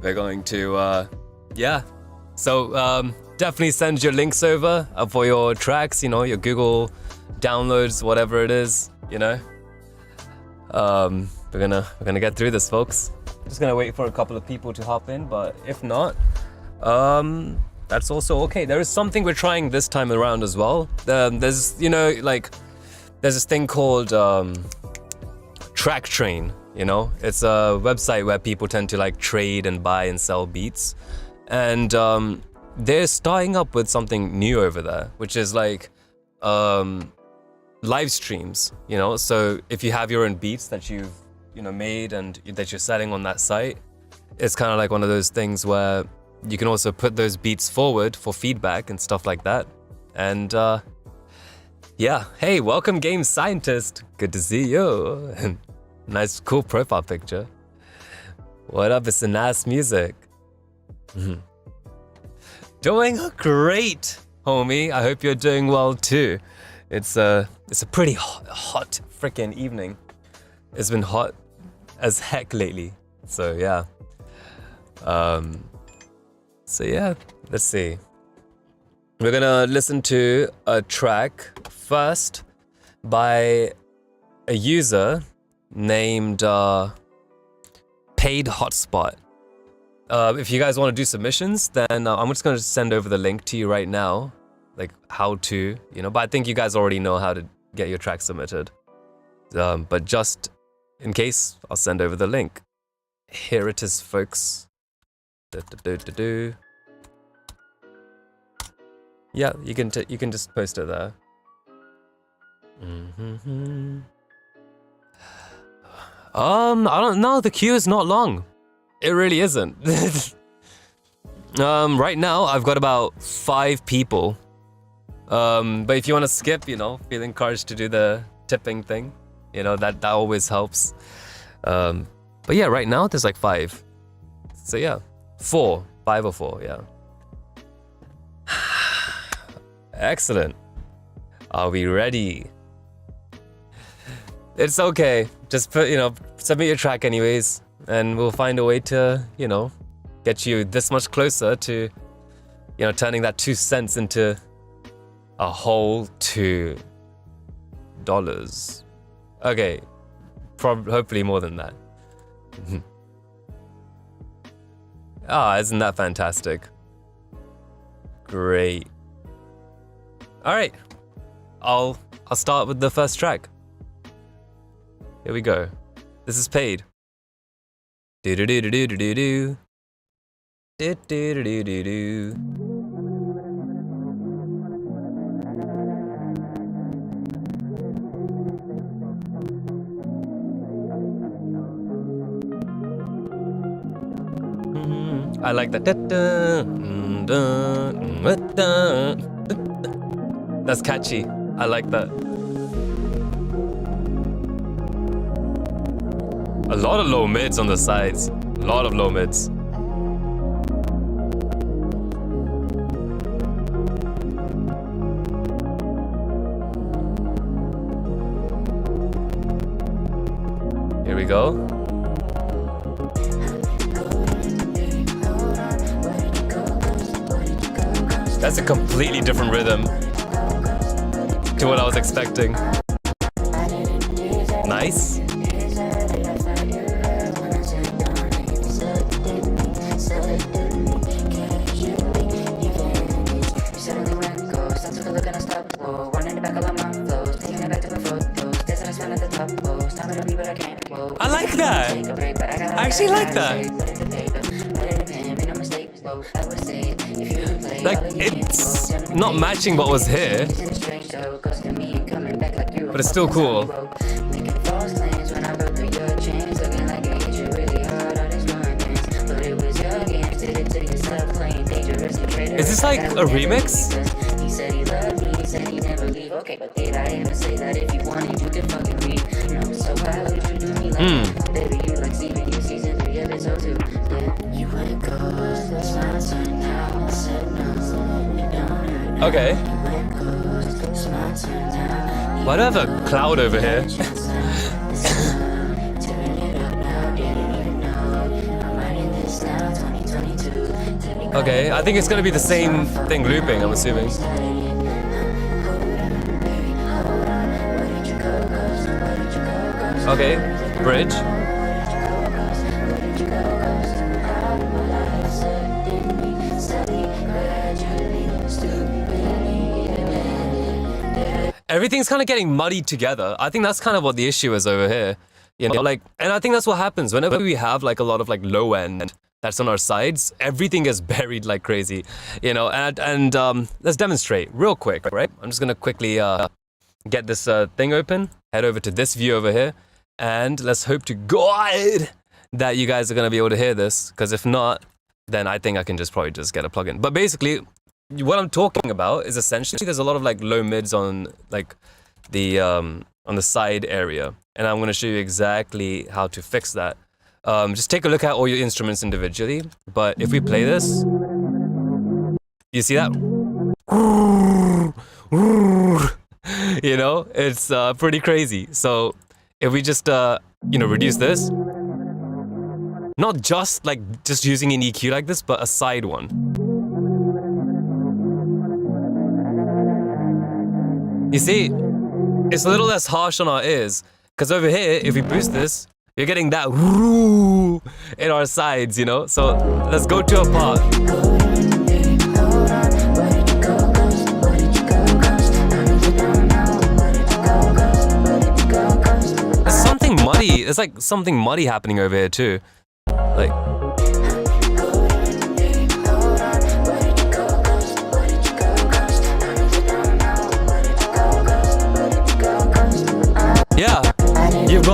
we're going to, yeah. So definitely send your links over for your tracks, you know, your Google downloads, whatever it is, you know. We're gonna get through this, folks. Just gonna wait for a couple of people to hop in, but if not, that's also okay. There is something we're trying this time around as well. There's, you know, like, there's this thing called Track Train, you know? It's a website where people tend to like trade and buy and sell beats. And they're starting up with something new over there, which is like live streams, you know? So if you have your own beats that you've, you know, made and that you're selling on that site, it's kind of like one of those things where you can also put those beats forward for feedback and stuff like that. And yeah, hey, welcome Game Scientist. Good to see you. Nice, cool profile picture. What up? It's the nice music. Doing great, homie. I hope you're doing well too. It's a pretty hot freaking evening. It's been hot as heck lately. So yeah. So yeah, let's see. We're gonna listen to a track first by a user named Paid Hotspot. If you guys want to do submissions, then I'm just gonna send over the link to you right now, like how to, you know. But I think you guys already know how to get your track submitted. But just in case, I'll send over the link. Here it is, folks. Yeah, you can just post it there. I don't know. The queue is not long. It really isn't. Right now I've got about 5 people. But if you want to skip, you know, feel encouraged to do the tipping thing. You know, that always helps. But yeah, right now there's like 5. So yeah, 5 or 4, yeah. Excellent. Are we ready? It's okay. Just put, you know, submit your track anyways, and we'll find a way to, you know, get you this much closer to, you know, turning that 2 cents into a whole $2. Okay, hopefully more than that. Isn't that fantastic? Great. All right, I'll start with the first track. Here we go. This is Paid. Do do do do do do do do do do do do. I like that. That's catchy. I like that. A lot of low mids on the sides. A lot of low mids. Here we go. That's a completely different rhythm to what I was expecting. Nice. I like that. I actually like that. Like, it's not matching what was here, but it's still cool. Is this like a remix? Okay. Why do I have a cloud over here? Okay, I think it's gonna be the same thing looping, I'm assuming. Okay, bridge. Everything's kind of getting muddied together. I think that's kind of what the issue is over here. You know, like, and I think that's what happens whenever we have like a lot of like low end that's on our sides. Everything is buried like crazy, you know. And let's demonstrate real quick, right? I'm just gonna quickly get this thing open, head over to this view over here, and let's hope to God that you guys are gonna be able to hear this. Because if not, then I think I can just probably just get a plugin. But basically, what I'm talking about is essentially there's a lot of like low mids on like the on the side area, and I'm going to show you exactly how to fix that. Just take a look at all your instruments individually. But if we play this, you see that? You know, it's pretty crazy. So if we just you know, reduce this, not just like just using an EQ like this, but a side one. You see, it's a little less harsh on our ears, because over here, if we boost this, you're getting that woo in our sides, you know? So let's go to a part. There's something muddy, there's like something muddy happening over here too. Like, yeah, you've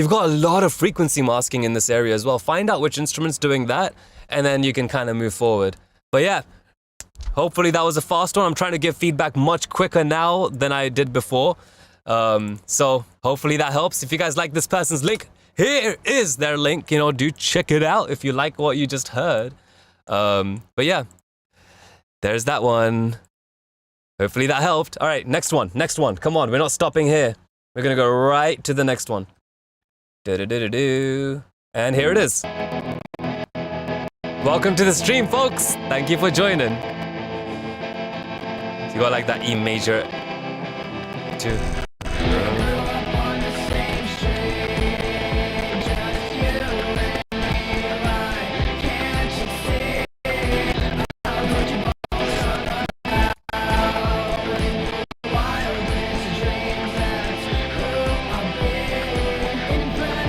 got a lot of frequency masking in this area as well. Find out which instrument's doing that, and then you can kind of move forward. But yeah, hopefully that was a fast one. I'm trying to give feedback much quicker now than I did before. So hopefully that helps. If you guys like this person's link, here is their link. You know, do check it out if you like what you just heard. But yeah, there's that one. Hopefully that helped. All right, next one. Come on, we're not stopping here. We're gonna go right to the next one. Do-do-do-do-do. And here it is. Welcome to the stream, folks. Thank you for joining. You got like that E major too.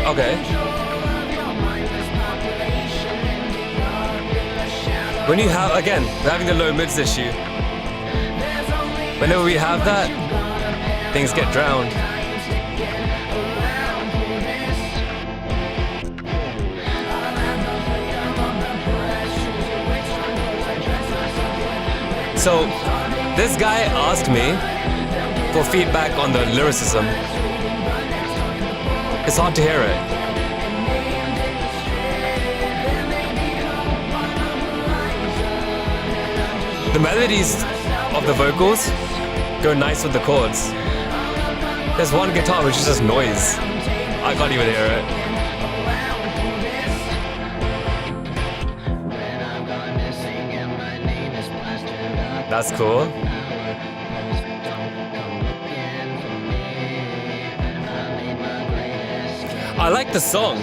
Okay. When you have, again, we're having the low mids issue. Whenever we have that, things get drowned. So, this guy asked me for feedback on the lyricism. It's hard to hear it. The melodies of the vocals go nice with the chords. There's one guitar which is just noise. I can't even hear it. That's cool. I like the song.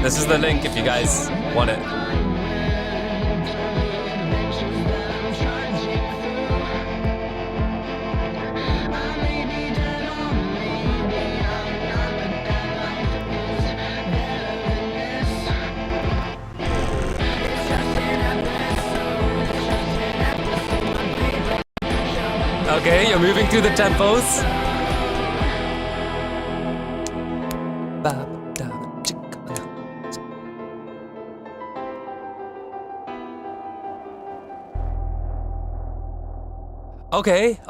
This is the link if you guys want it. Okay, you're moving through the tempos.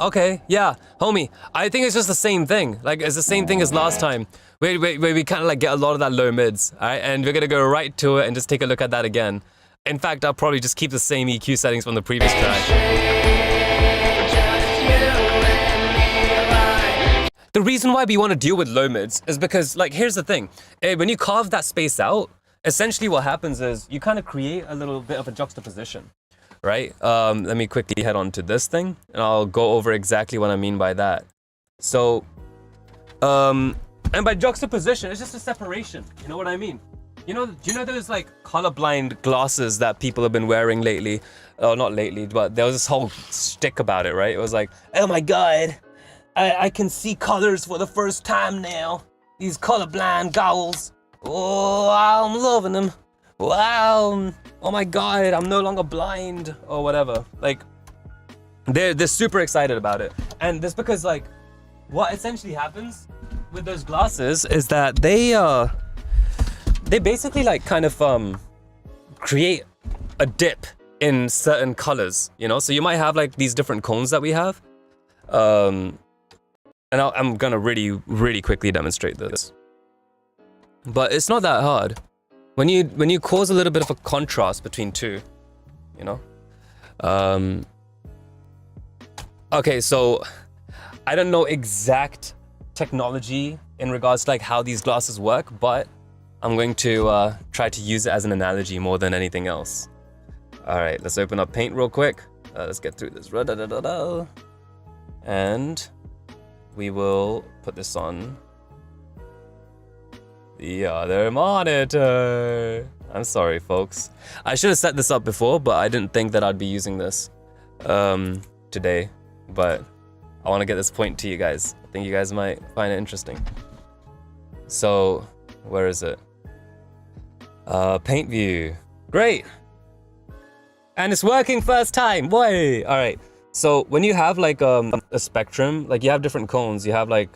Okay, yeah, homie. I think it's just the same thing. Like, it's the same thing as last time. Where we kind of like get a lot of that low mids, alright? And we're gonna go right to it and just take a look at that again. In fact, I'll probably just keep the same EQ settings from the previous track. The reason why we want to deal with low mids is because, like, here's the thing. When you carve that space out, essentially what happens is you kind of create a little bit of a juxtaposition, right? Let me quickly head on to this thing, and I'll go over exactly what I mean by that. So, and by juxtaposition, it's just a separation. You know what I mean? Do you know those like colorblind glasses that people have been wearing lately? Oh, not lately, but there was this whole shtick about it, right? It was like, oh my God, I can see colors for the first time now. These colorblind goggles. Oh, I'm loving them. Wow. Oh my God, I'm no longer blind or whatever. Like, they're super excited about it. And that's because, like, what essentially happens with those glasses is that they basically like kind of create a dip in certain colors, so you might have like these different cones that we have, and I'm gonna really quickly demonstrate this, but it's not that hard when you cause a little bit of a contrast between two, okay, so I don't know exact technology in regards to like how these glasses work, but I'm going to try to use it as an analogy more than anything else. All right, let's open up Paint real quick. Let's get through this. And we will put this on the other monitor. I'm sorry, folks. I should have set this up before, but I didn't think that I'd be using this today. But I want to get this point to you guys. I think you guys might find it interesting. So, where is it? Paint view. Great. And it's working first time. Boy. All right. So when you have like a spectrum, like you have different cones. You have like,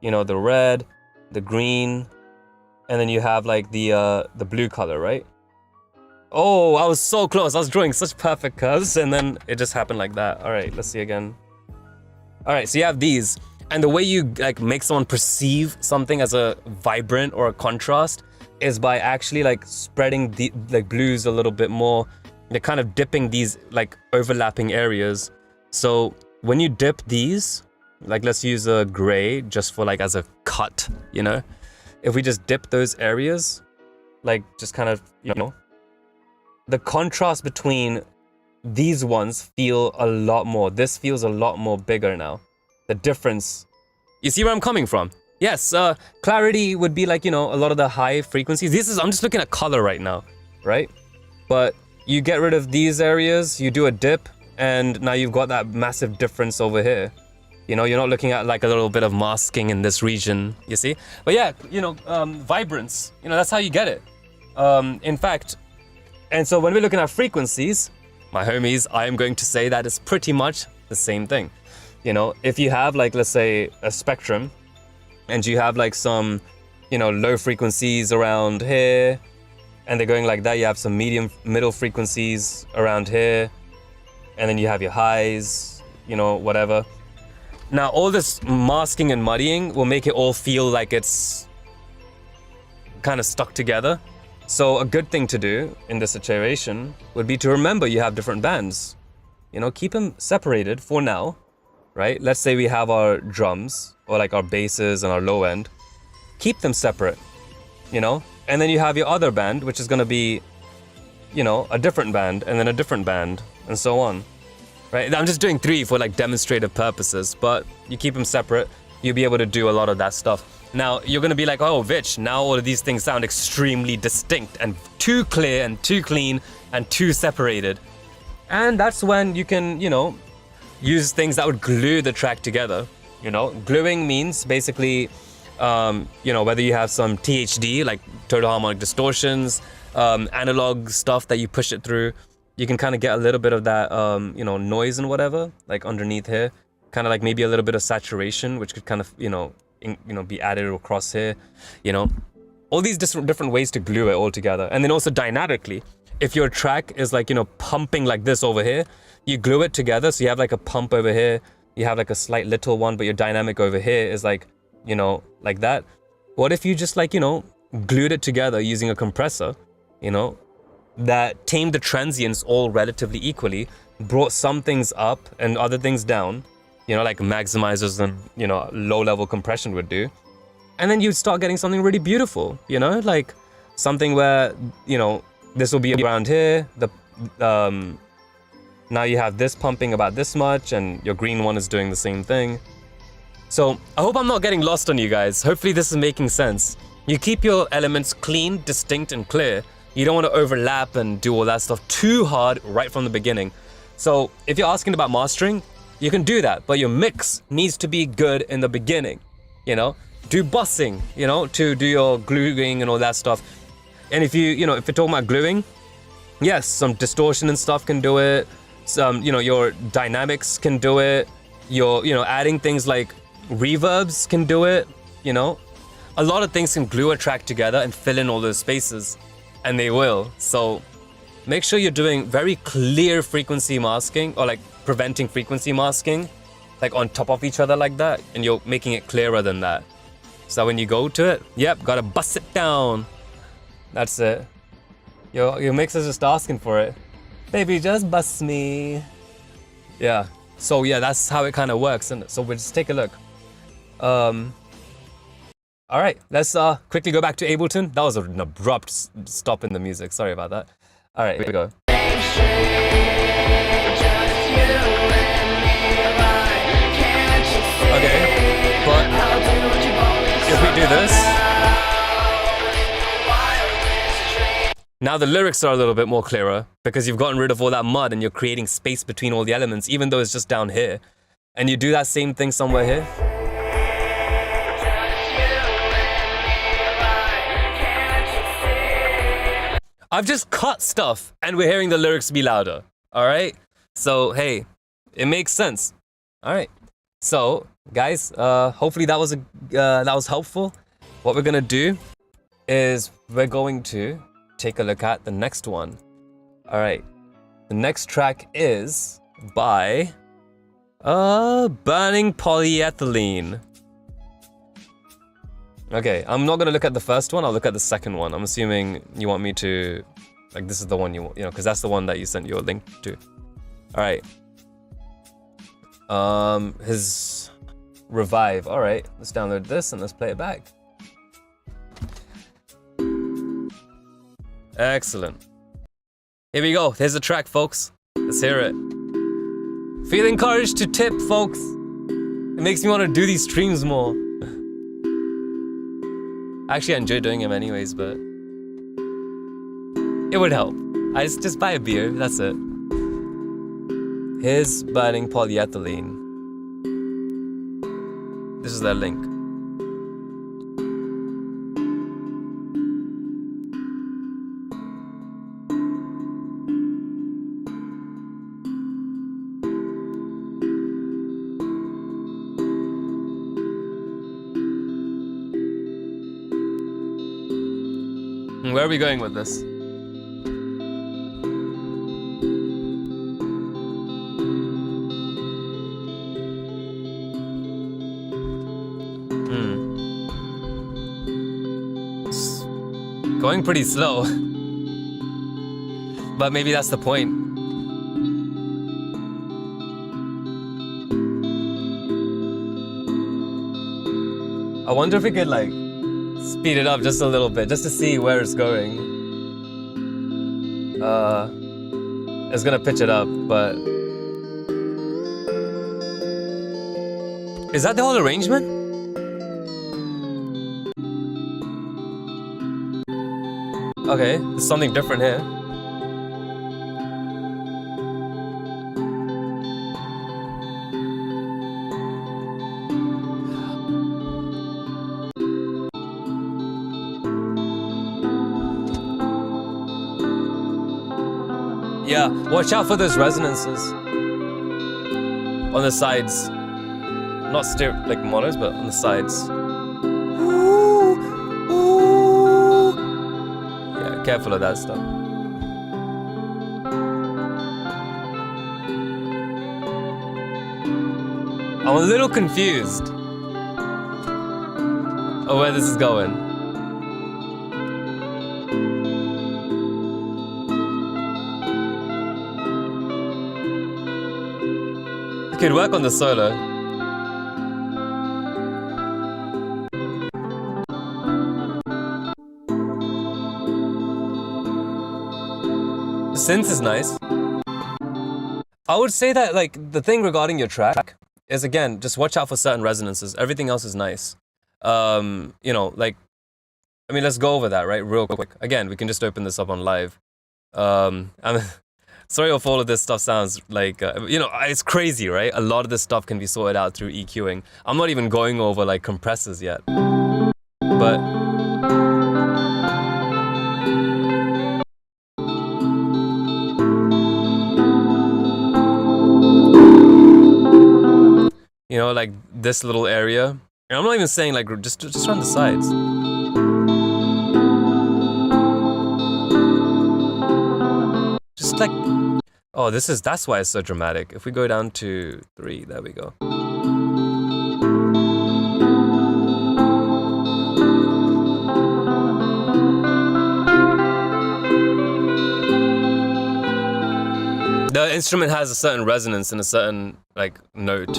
the red, the green, and then you have like the blue color, right? Oh, I was so close. I was drawing such perfect curves, and then it just happened like that. All right, let's see again. All right, so you have these, and the way you like make someone perceive something as a vibrant or a contrast is by actually like spreading the like blues a little bit more. They're kind of dipping these like overlapping areas. So when you dip these, like let's use a gray just for like as a cut, if we just dip those areas, like just kind of, the contrast between these ones feel a lot more. This feels a lot more bigger now. The difference, you see where I'm coming from? Yes, clarity would be like, a lot of the high frequencies. I'm just looking at color right now, right? But you get rid of these areas, you do a dip, and now you've got that massive difference over here. You're not looking at like a little bit of masking in this region, you see? But yeah, vibrance, that's how you get it. In fact, and so when we're looking at frequencies, my homies, I am going to say that it's pretty much the same thing. If you have like, let's say a spectrum, and you have like some, low frequencies around here, and they're going like that. You have some middle frequencies around here, and then you have your highs, whatever. Now, all this masking and muddying will make it all feel like it's kind of stuck together. So a good thing to do in this situation would be to remember you have different bands. Keep them separated for now, right? Let's say we have our drums, or like our basses and our low end. Keep them separate, And then you have your other band, which is going to be, a different band, and then a different band, and so on, right? I'm just doing 3 for like demonstrative purposes, but you keep them separate, you'll be able to do a lot of that stuff. Now, you're going to be like, oh, Vich, now all of these things sound extremely distinct and too clear and too clean and too separated. And that's when you can, use things that would glue the track together. Gluing means basically, whether you have some THD, like total harmonic distortions, analog stuff that you push it through, you can kind of get a little bit of that, noise and whatever, like underneath here, kind of like maybe a little bit of saturation, which could kind of, be added across here, all these different ways to glue it all together. And then also dynamically, if your track is like, pumping like this over here, you glue it together. So you have like a pump over here, you have like a slight little one, but your dynamic over here is like, like that. What if you just like, glued it together using a compressor, that tamed the transients all relatively equally, brought some things up and other things down, you know, like maximizers and, you know, low-level compression would do. And then you start getting something really beautiful, you know, like something where, you know, this will be around here. Now you have this pumping about this much, and your green one is doing the same thing. So I hope I'm not getting lost on you guys. Hopefully this is making sense. You keep your elements clean, distinct, and clear. You don't want to overlap and do all that stuff too hard right from the beginning. So if you're asking about mastering, you can do that, but your mix needs to be good in the beginning, you know? Do bussing, you know, to do your gluing and all that stuff. And if you're talking about gluing, yes, some distortion and stuff can do it. Some, you know, your dynamics can do it. Your, you know, adding things like reverbs can do it, you know. A lot of things can glue a track together and fill in all those spaces, and they will. So make sure you're doing very clear frequency masking, or like preventing frequency masking, like on top of each other like that, and you're making it clearer than that. So when you go to it, yep, gotta bust it down. That's it. Your mix is just asking for it. Baby, just bust me. Yeah. So yeah, that's how it kind of works. And so we'll just take a look. All right, let's quickly go back to Ableton. That was an abrupt stop in the music. Sorry about that. All right, here we go. Okay, but if we do this, now the lyrics are a little bit more clearer because you've gotten rid of all that mud and you're creating space between all the elements, even though it's just down here. And you do that same thing somewhere here. I've just cut stuff and we're hearing the lyrics be louder. All right. So, hey, it makes sense. All right. So, guys, hopefully that was helpful. What we're going to do is we're going to take a look at the next one. All right. The next track is by Burning Polyethylene. Okay, I'm not gonna look at the first one, I'll look at the second one. I'm assuming you want me to, like, this is the one you want, you know, because that's the one that you sent your link to. All right. His Revive. All right, let's download this and let's play it back. Excellent. Here we go. Here's the track, folks. Let's hear it. Feel encouraged to tip, folks. It makes me want to do these streams more. Actually, I enjoy doing them anyways, but it would help. I just buy a beer, that's it. Here's Burning Polyethylene. This is their link. Where are we going with this? It's going pretty slow. But maybe that's the point. I wonder if we could, like, speed it up just a little bit, just to see where it's going. It's gonna pitch it up, but... Is that the whole arrangement? Okay, there's something different here. Yeah, watch out for those resonances on the sides. Not like monos, but on the sides. Yeah, careful of that stuff. I'm a little confused of where this is going. Could work on the solo. synth is nice. I would say that like the thing regarding your track is, again, just watch out for certain resonances. Everything else is nice. You know, like, I mean, let's go over that, right, real quick. Again, we can just open this up on live. I'm sorry if all of this stuff sounds like, you know, it's crazy, right? A lot of this stuff can be sorted out through EQing. I'm not even going over like compressors yet. But you know, like this little area. And I'm not even saying like just on the sides. Just like, oh, that's why it's so dramatic. If we go down to 3, there we go. The instrument has a certain resonance and a certain like note.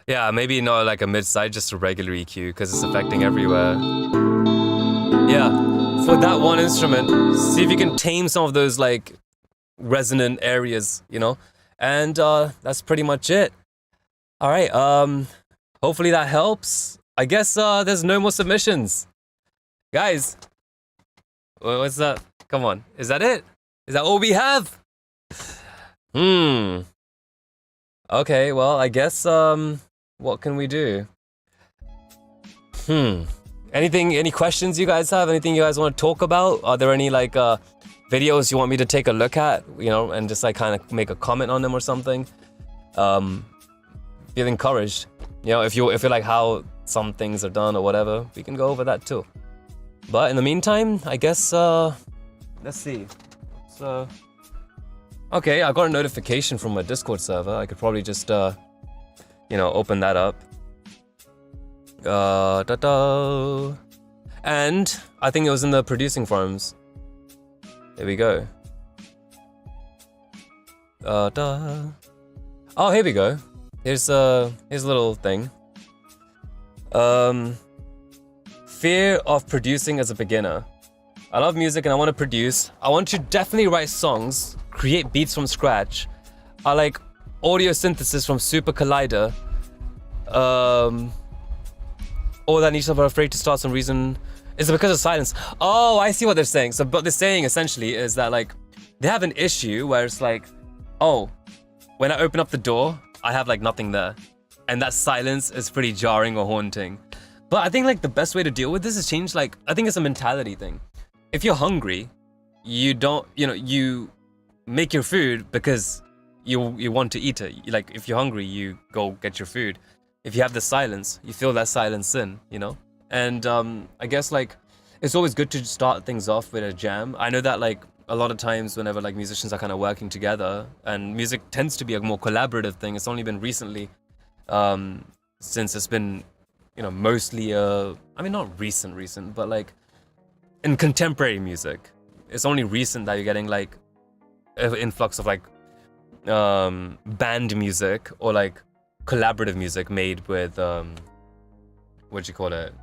Yeah, maybe not like a mid-side, just a regular EQ, because it's affecting everywhere. Yeah, for that one instrument, see if you can tame some of those like resonant areas, you know? And that's pretty much it. All right, hopefully that helps. I guess there's no more submissions. Guys, what's that? Come on, is that it? Is that all we have? Okay, well, I guess, what can we do? Any questions you guys have? Anything you guys want to talk about? Are there any like videos you want me to take a look at, you know, and just like kind of make a comment on them or something? Feel encouraged. You know, if you like how some things are done or whatever, we can go over that too. But in the meantime, I guess let's see. So okay, I got a notification from my Discord server. I could probably just you know, open that up. And I think it was in the producing forums. There we go. Oh, here we go. Here's a little thing. Fear of producing as a beginner. I love music and I want to produce. I want to definitely write songs, create beats from scratch. I like audio synthesis from Super Collider. Or that niche are afraid to start some reason. Is it because of silence? Oh, I see what they're saying. So what they're saying essentially is that like they have an issue where it's like, oh, when I open up the door, I have like nothing there. And that silence is pretty jarring or haunting. But I think like the best way to deal with this is change, like, I think it's a mentality thing. If you're hungry, you don't, you know, you make your food because you want to eat it. Like if you're hungry, you go get your food. If you have the silence, you feel that silence in, you know? And I guess like it's always good to start things off with a jam. I know that like a lot of times whenever like musicians are kind of working together, and music tends to be a more collaborative thing. It's only been recently, since it's been, you know, mostly I mean not recent, but like in contemporary music, it's only recent that you're getting like an influx of like band music or like collaborative music made with what do you call it,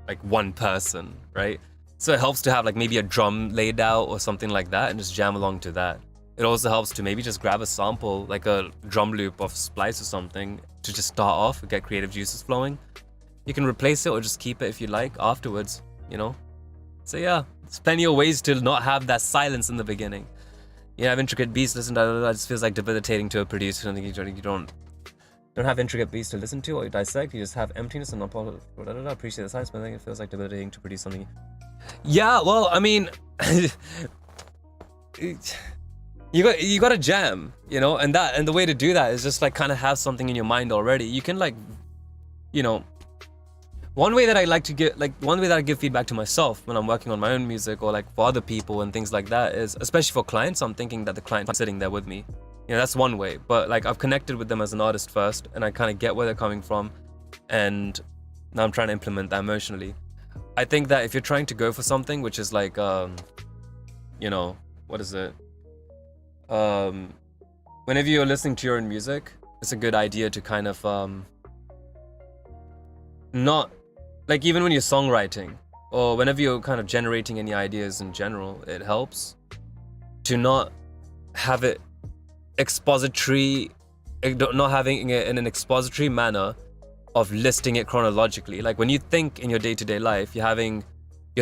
like one person, right? So it helps to have like maybe a drum laid out or something like that and just jam along to that. It also helps to maybe just grab a sample, like a drum loop of Splice or something, to just start off and get creative juices flowing. You can replace it or just keep it if you like afterwards, you know? So yeah, there's plenty of ways to not have that silence in the beginning. You have intricate beats, listen to that, it just feels like debilitating to a producer. You don't have intricate beats to listen to or dissect, you just have emptiness and I appreciate the silence, but I think it feels like debilitating to produce something. Yeah, well, I mean, you got to jam, you know, and the way to do that is just like kind of have something in your mind already. You can like, you know, one way that I give feedback to myself when I'm working on my own music or like for other people and things like that is, especially for clients, I'm thinking that the client's sitting there with me. You know, that's one way, but like I've connected with them as an artist first and I kind of get where they're coming from, and now I'm trying to implement that emotionally. I think that if you're trying to go for something which is like, you know, what is it? Whenever you're listening to your own music, it's a good idea to kind of not, like, even when you're songwriting or whenever you're kind of generating any ideas in general, it helps to not have it expository, not having it in an expository manner of listing it chronologically. Like when you think in your day-to-day life, you're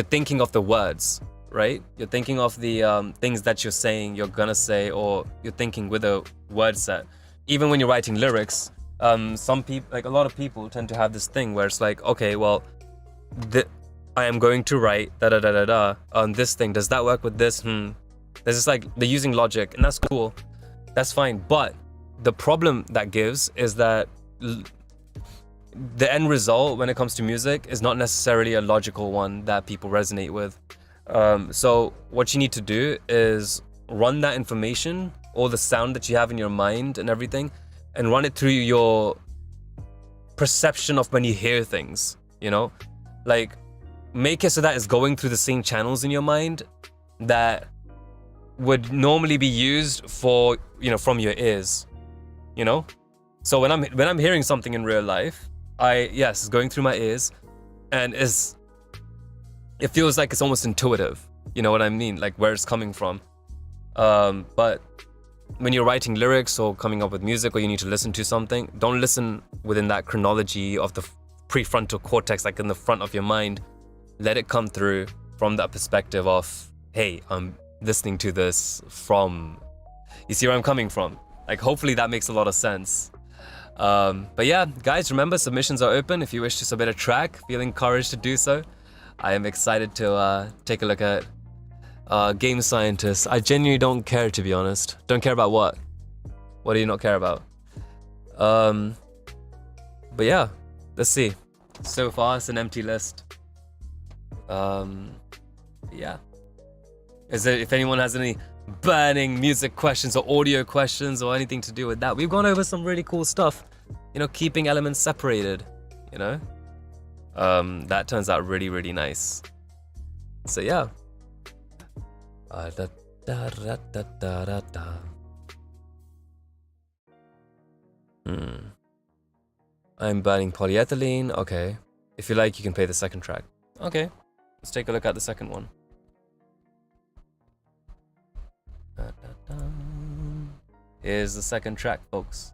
thinking of the words, right? You're thinking of the things that you're saying, you're gonna say, or you're thinking with a word set. Even when you're writing lyrics, some people, like a lot of people tend to have this thing where it's like, okay, well, I am going to write da-da-da-da-da on this thing. Does that work with this? There's just like, they're using logic, and that's cool. That's fine. But the problem that gives is that the end result when it comes to music is not necessarily a logical one that people resonate with. So what you need to do is run that information, all the sound that you have in your mind and everything, and run it through your perception of when you hear things, you know? Like, make it so that it's going through the same channels in your mind that would normally be used for, you know, from your ears, you know? So when I'm hearing something in real life, it's going through my ears, and it feels like it's almost intuitive, you know what I mean? Like where it's coming from. But when you're writing lyrics or coming up with music, or you need to listen to something, don't listen within that chronology of the prefrontal cortex, like in the front of your mind. Let it come through from that perspective of, hey, I'm listening to this from, you see where I'm coming from? Like, hopefully that makes a lot of sense. But yeah, guys, remember, submissions are open. If you wish to submit a track, feel encouraged to do so. I am excited to take a look at game scientists. I genuinely don't care, to be honest. Don't care about what? What do you not care about? But yeah, let's see. So far, it's an empty list. Yeah. If anyone has any burning music questions or audio questions or anything to do with that, we've gone over some really cool stuff. You know, keeping elements separated, you know? That turns out really, really nice. So yeah. I'm burning polyethylene. Okay. If you like, you can play the second track. Okay. Let's take a look at the second one. Here's the second track, folks.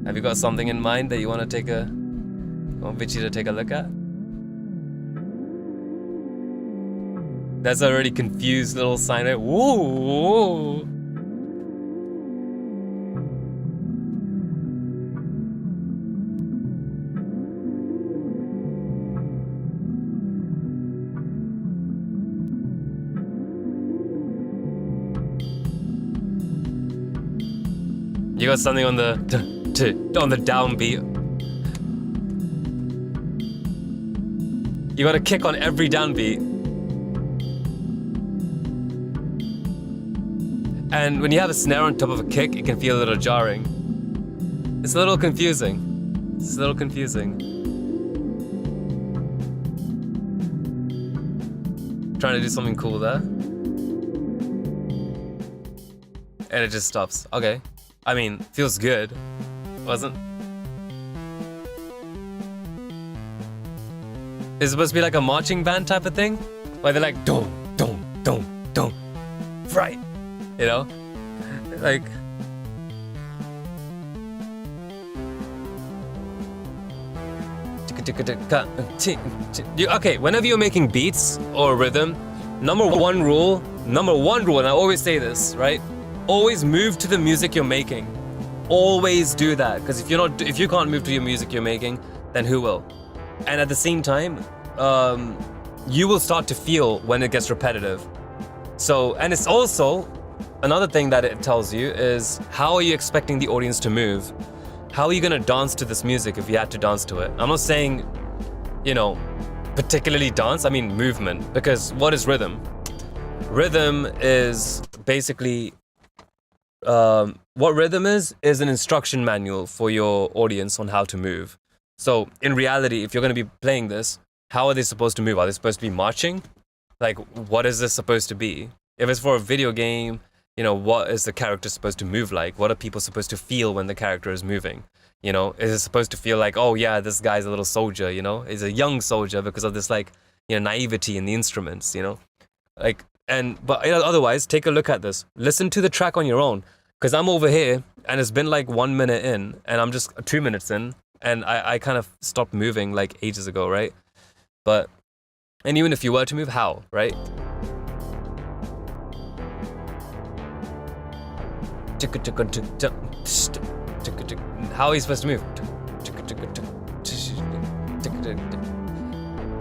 Have you got something in mind that you want Vichy to take a look at? That's a really confused little sign there. Whoa! You got something on the downbeat. You got a kick on every downbeat. And when you have a snare on top of a kick, it can feel a little jarring. It's a little confusing. Trying to do something cool there. And it just stops. Okay. I mean, feels good. Wasn't? Is it supposed to be like a marching band type of thing? Where they're like, don't, right. You know? Like... Okay, whenever you're making beats or rhythm, number one rule, and I always say this, right? Always move to the music you're making. Always do that, because if you can't move to your music you're making, then who will? And at the same time, you will start to feel when it gets repetitive. So, and it's also another thing that it tells you is, how are you expecting the audience to move? How are you gonna dance to this music if you had to dance to it? I'm not saying, you know, particularly dance, I mean movement, because what is rhythm? Rhythm is basically what rhythm is an instruction manual for your audience on how to move. So in reality, if you're going to be playing this, how are they supposed to move? Are they supposed to be marching? Like, what is this supposed to be? If it's for a video game, you know, what is the character supposed to move like? What are people supposed to feel when the character is moving? You know, is it supposed to feel like, oh yeah, this guy's a little soldier, you know? He's a young soldier because of this, like, you know, naivety in the instruments, you know? Like, but otherwise, take a look at this. Listen to the track on your own. Because I'm over here, and it's been like 1 minute in, and I'm just 2 minutes in, and I kind of stopped moving like ages ago, right? But, and even if you were to move, how, right? How are you supposed to move?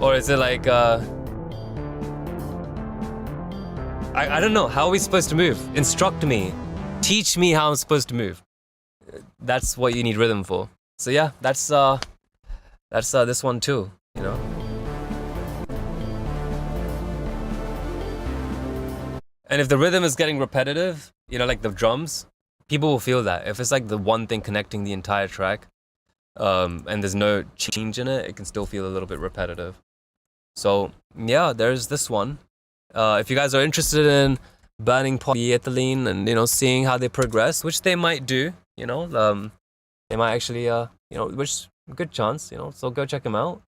Or is it like, I don't know, how are we supposed to move? Instruct me. Teach me how I'm supposed to move. That's what you need rhythm for. So yeah, that's this one too, you know? And if the rhythm is getting repetitive, you know, like the drums, people will feel that. If it's like the one thing connecting the entire track, and there's no change in it, it can still feel a little bit repetitive. So yeah, there's this one. If you guys are interested in burning polyethylene and, you know, seeing how they progress, which they might do, you know, they might actually, you know, which good chance, you know, so go check them out.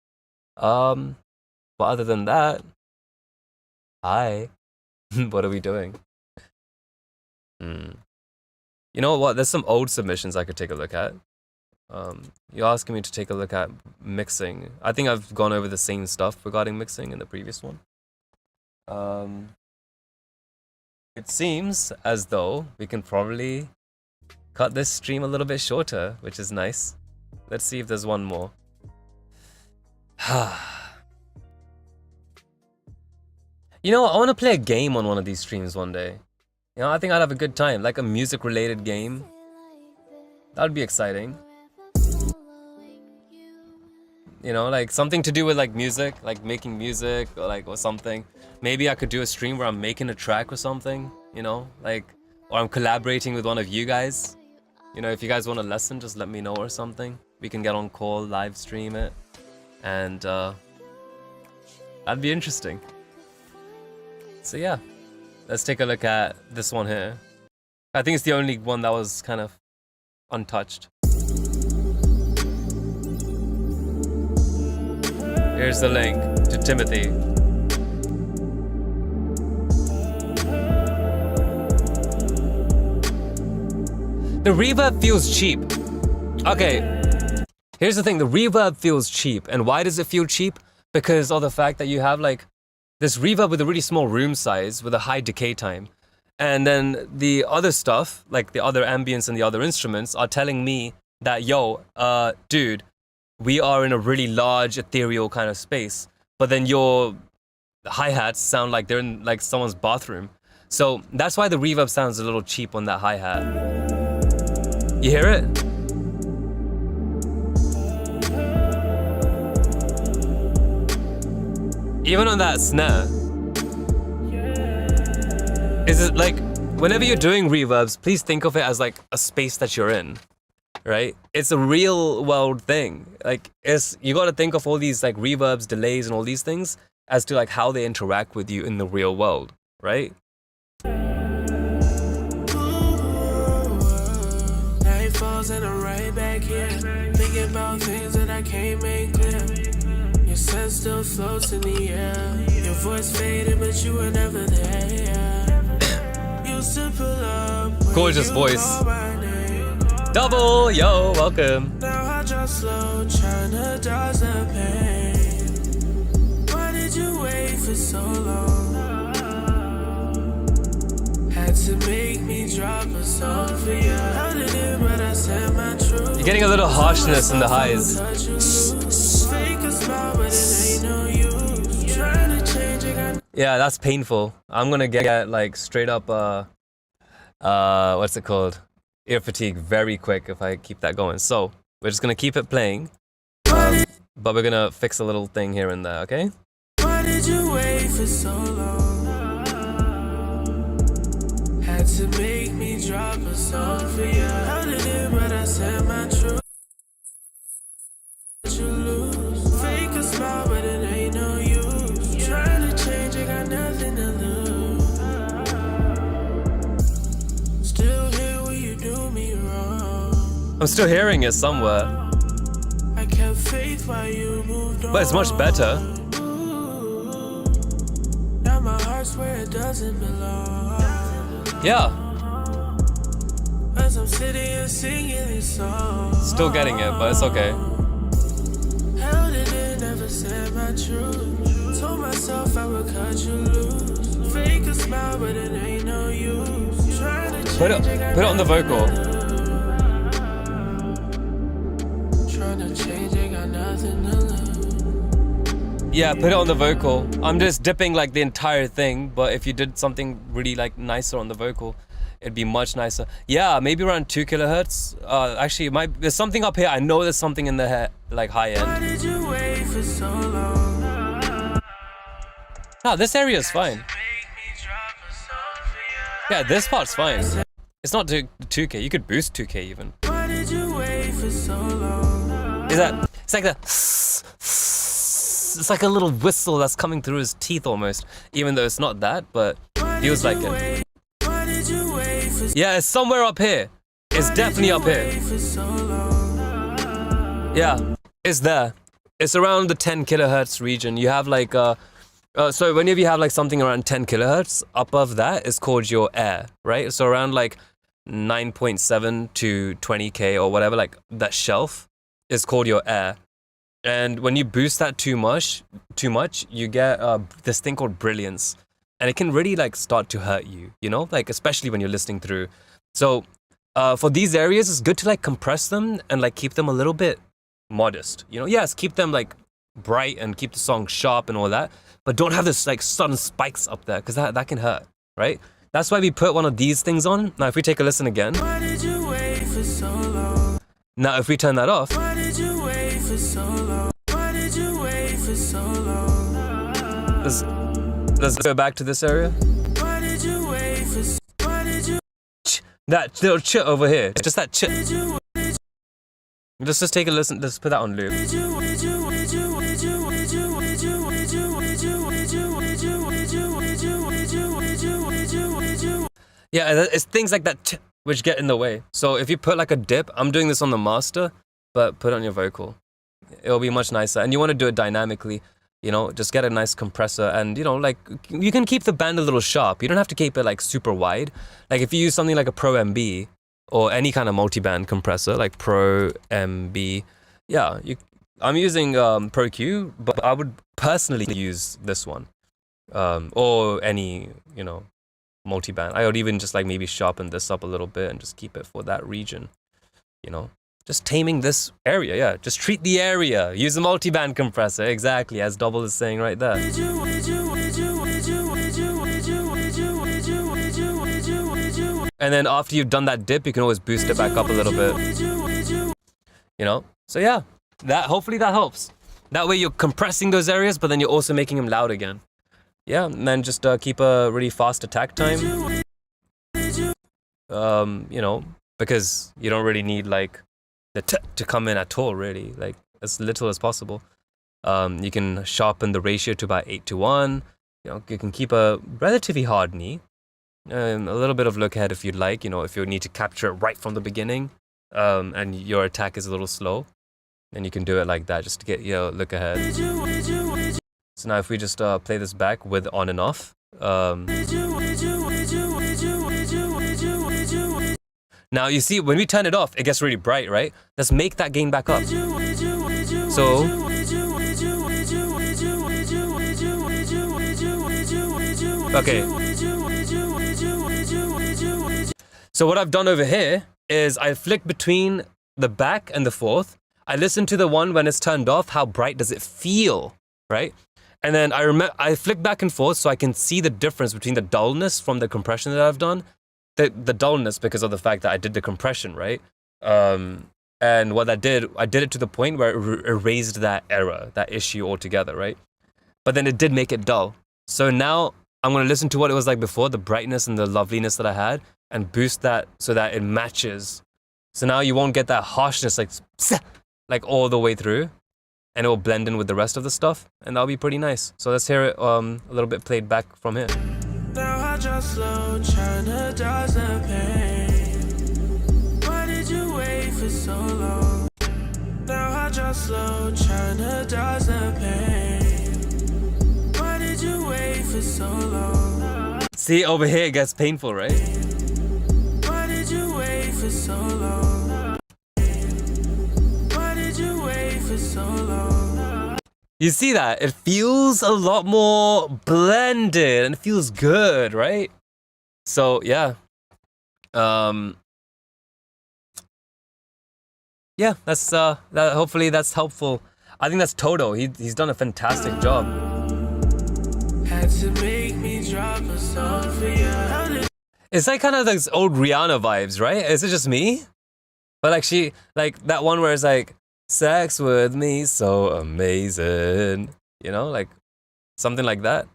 But other than that, hi, what are we doing? You know what? There's some old submissions I could take a look at. You're asking me to take a look at mixing. I think I've gone over the same stuff regarding mixing in the previous one. It seems as though we can probably cut this stream a little bit shorter, which is nice. Let's see if there's one more. You know, I want to play a game on one of these streams one day. You know, I think I'd have a good time, like a music-related game. That would be exciting. You know, like something to do with like music, like making music or like or something. Maybe I could do a stream where I'm making a track or something, you know, like, or I'm collaborating with one of you guys. You know, if you guys want a lesson, just let me know or something. We can get on call, live stream it, and that'd be interesting. So yeah, let's take a look at this one here. I think it's the only one that was kind of untouched. Here's the link to Timothy. The reverb feels cheap. Okay, here's the thing, the reverb feels cheap. And why does it feel cheap? Because of the fact that you have like this reverb with a really small room size with a high decay time. And then the other stuff, like the other ambience and the other instruments are telling me that, yo, dude, we are in a really large ethereal kind of space, but then your hi-hats sound like they're in like someone's bathroom. So that's why the reverb sounds a little cheap on that hi-hat. You hear it? Even on that snare. Is it like, whenever you're doing reverbs, please think of it as like a space that you're in. Right? It's a real world thing. Like, you got to think of all these like reverbs, delays, and all these things as to like how they interact with you in the real world, right? Night falls and I'm right back here, thinking about things that I can't make clear. Your sense still floats in the air. Your voice faded, but you were never there. Used to pull up. Gorgeous voice. Double, yo, welcome. Now I just slow, trying to dodge the pain. Why did you wait for so long? Had to make me drop a song for you. How did it, but I said my truth. You're getting a little harshness in the highs. Yeah, that's painful. I'm gonna get like straight up, what's it called? Ear fatigue very quick if I keep that going. So we're just gonna keep it playing, but we're gonna fix a little thing here and there, okay? Why did you wait for so long? Had Had to make me drop a song for you. Held it in, but I said my truth. You lose. Fake a smile, but it ain't no use. Trying to change, I got nothing to lose. Still here when you do me wrong. I'm still hearing it somewhere. I kept faith while you moved on. But it's much better. Now my heart's where it doesn't belong. Yeah. As I'm sitting and singing these songs. Still getting it, but it's okay. Held it in, never said my truth. Told myself I would cut you loose. Fake a smile, but it ain't no use. Trying to Put it on the vocal. Trying to change, I got nothing to lose. Yeah, put it on the vocal. I'm just dipping like the entire thing, but if you did something really like nicer on the vocal, it'd be much nicer. Yeah, maybe around 2 kilohertz. Actually, there's something up here. I know there's something in the like high Why end. did you wait for so long? No, this area is fine. Make me drop a song for you. Yeah, this part's fine. It's not 2K. You could boost 2K even. Why did you wait for so long? It's like it's like a little whistle that's coming through his teeth almost, even though it's not that, but feels like it. Why did you wait for Yeah, it's somewhere up here. It's definitely up here. so long? Yeah, it's there. It's around the 10 kilohertz region. You have like so whenever you have like something around 10 kilohertz, above that is called your air, right? So around like 9.7 to 20k or whatever, like that shelf is called your air. And when you boost that too much, you get this thing called brilliance, and it can really like start to hurt you, you know, like especially when you're listening through. So for these areas, it's good to like compress them and like keep them a little bit modest, you know. Yes, keep them like bright and keep the song sharp and all that, but don't have this like sudden spikes up there because that can hurt, right? That's why we put one of these things on. Now, if we take a listen again. Why did you wait for so long? Now, if we turn that off. Why did you wait for so long? Why did you wait for so long? Let's go back to this area. Why did you wait for so Why did you That little chit over here. Just that chit. Did you Let's just take a listen. Let's put that on loop. Yeah, it's things like that which get in the way. So if you put like a dip, I'm doing this on the master, but put it on your vocal. It'll be much nicer. And you want to do it dynamically, you know, just get a nice compressor and, you know, like you can keep the band a little sharp. You don't have to keep it like super wide. Like if you use something like a Pro MB or any kind of multi-band compressor like Pro MB, yeah, I'm using Pro Q, but I would personally use this one or any, you know, multi-band. I would even just like maybe sharpen this up a little bit and just keep it for that region, you know. Just taming this area, yeah. Just treat the area. Use a multi-band compressor, exactly, as Double is saying right there. And then after you've done that dip, you can always boost it back up a little bit. You know? So yeah, hopefully that helps. That way you're compressing those areas, but then you're also making them loud again. Yeah, and then just keep a really fast attack time. You know, because you don't really need like the to come in at all, really, like as little as possible. You can sharpen the ratio to about 8:1. You know, you can keep a relatively hard knee, a little bit of look ahead if you'd like. You know, if you need to capture it right from the beginning, and your attack is a little slow, then you can do it like that just to get your look ahead. So now if we just play this back with on and off. Now you see when we turn it off, it gets really bright, right? Let's make that gain back up. So okay. So what I've done over here is I flick between the back and the fourth. I listen to the one when it's turned off. How bright does it feel, right? And then I flick back and forth so I can see the difference between the dullness from the compression that I've done. The dullness because of the fact that I did the compression, right? And what I did it to the point where it erased that error, that issue altogether, right? But then it did make it dull. So now I'm going to listen to what it was like before, the brightness and the loveliness that I had, and boost that so that it matches. So now you won't get that harshness like all the way through, and it will blend in with the rest of the stuff, and that'll be pretty nice. So let's hear it a little bit played back from here. Now I just slow, tryna dodge the pain. Why did you wait for so long? Now I just slow, tryna dodge the pain. Why did you wait for so long? See, over here it gets painful, right? Why did you wait for so long? Why did you wait for so long? You see that? It feels a lot more blended and it feels good, right? So yeah. Yeah, that's that, hopefully that's helpful. I think that's Toto. He's done a fantastic job. Had to make me drop a song for you. It's like kind of those old Rihanna vibes, right? Is it just me? But like that one where it's like, sex with me, so amazing. You know, like something like that.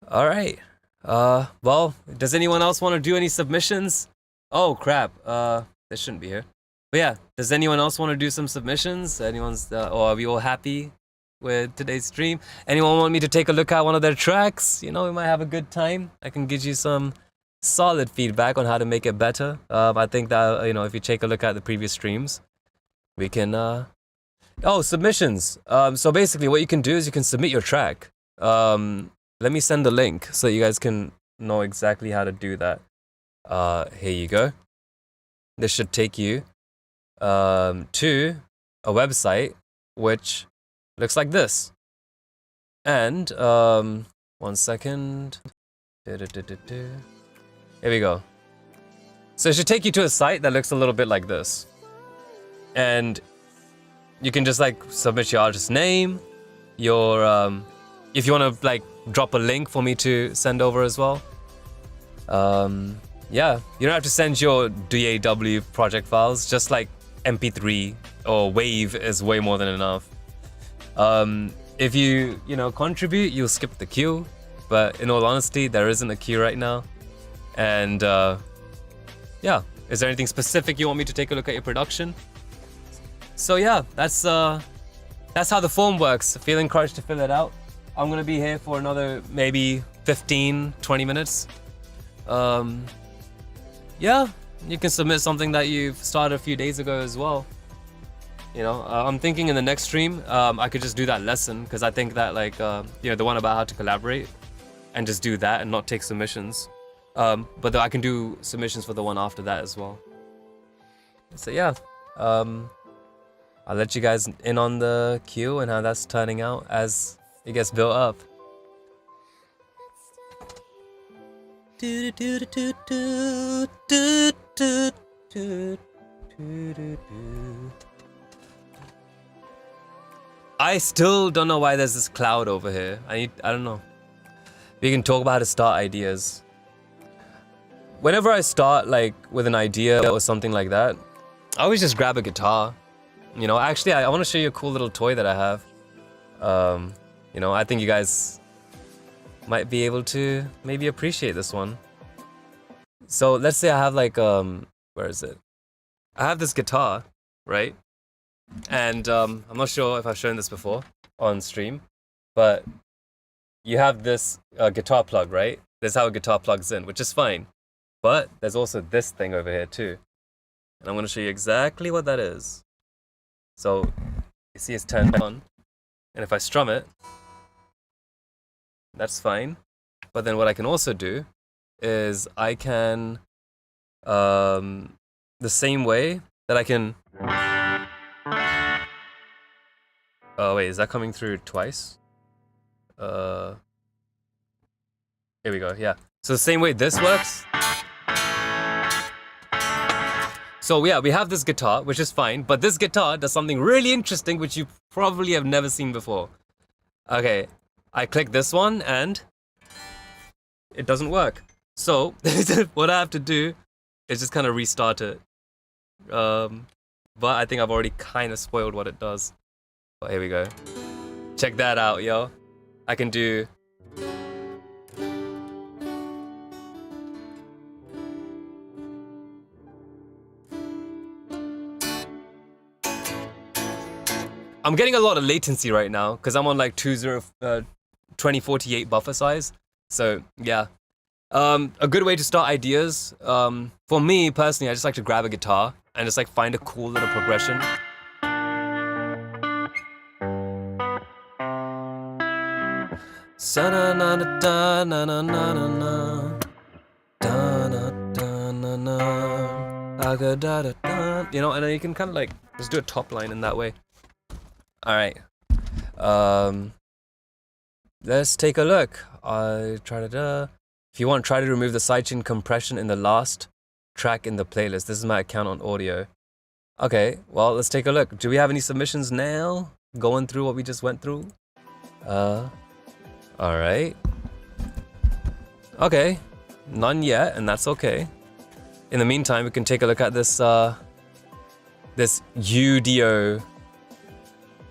All right. Well, does anyone else want to do any submissions? Oh crap. This shouldn't be here. But yeah, does anyone else want to do some submissions? Anyone's or are we all happy with today's stream? Anyone want me to take a look at one of their tracks? You know, we might have a good time. I can give you some solid feedback on how to make it better. I think that, you know, if you take a look at the previous streams, we can oh, submissions. So basically what you can do is you can submit your track. Let me send the link so that you guys can know exactly how to do that. Here you go. This should take you to a website which looks like this. And 1 second. Here we go. So it should take you to a site that looks a little bit like this. And you can just like submit your artist name, your if you want to like drop a link for me to send over as well. Yeah, you don't have to send your DAW project files, just like MP3 or WAV is way more than enough. If you know, contribute, you'll skip the queue, but in all honesty, there isn't a queue right now. And yeah, is there anything specific you want me to take a look at your production? So yeah, that's how the form works. Feel encouraged to fill it out. I'm gonna be here for another maybe 15-20 minutes. Yeah, you can submit something that you've started a few days ago as well. You know, I'm thinking in the next stream, I could just do that lesson, because I think that like, you know, the one about how to collaborate, and just do that and not take submissions. But I can do submissions for the one after that as well. So yeah, I'll let you guys in on the queue and how that's turning out as it gets built up. I still don't know why there's this cloud over here. I don't know. We can talk about how to start ideas. Whenever I start like with an idea or something like that, I always just grab a guitar. You know, actually I want to show you a cool little toy that I have. You know, I think you guys might be able to maybe appreciate this one. So let's say I have like, where is it? I have this guitar, right? And I'm not sure if I've shown this before on stream, but you have this guitar plug, right? This is how a guitar plugs in, which is fine. But there's also this thing over here too. And I'm going to show you exactly what that is. So you see it's turned on. And if I strum it, that's fine. But then what I can also do is I can, the same way that I can, oh wait, is that coming through twice? Here we go, yeah. So the same way this works. So yeah, we have this guitar, which is fine, but this guitar does something really interesting, which you probably have never seen before. Okay, I click this one and it doesn't work. So what I have to do is just kind of restart it. But I think I've already kind of spoiled what it does. But here we go. Check that out, yo. I can do... I'm getting a lot of latency right now because I'm on like 2048 buffer size. So yeah. A good way to start ideas. For me personally, I just like to grab a guitar and just like find a cool little progression. You know, and then you can kind of like just do a top line in that way. All right. Let's take a look. If you want, try to remove the sidechain compression in the last track in the playlist. This is my account on audio. Okay, well, let's take a look. Do we have any submissions now? Going through what we just went through? All right. Okay, none yet, and that's okay. In the meantime, we can take a look at this, this UDO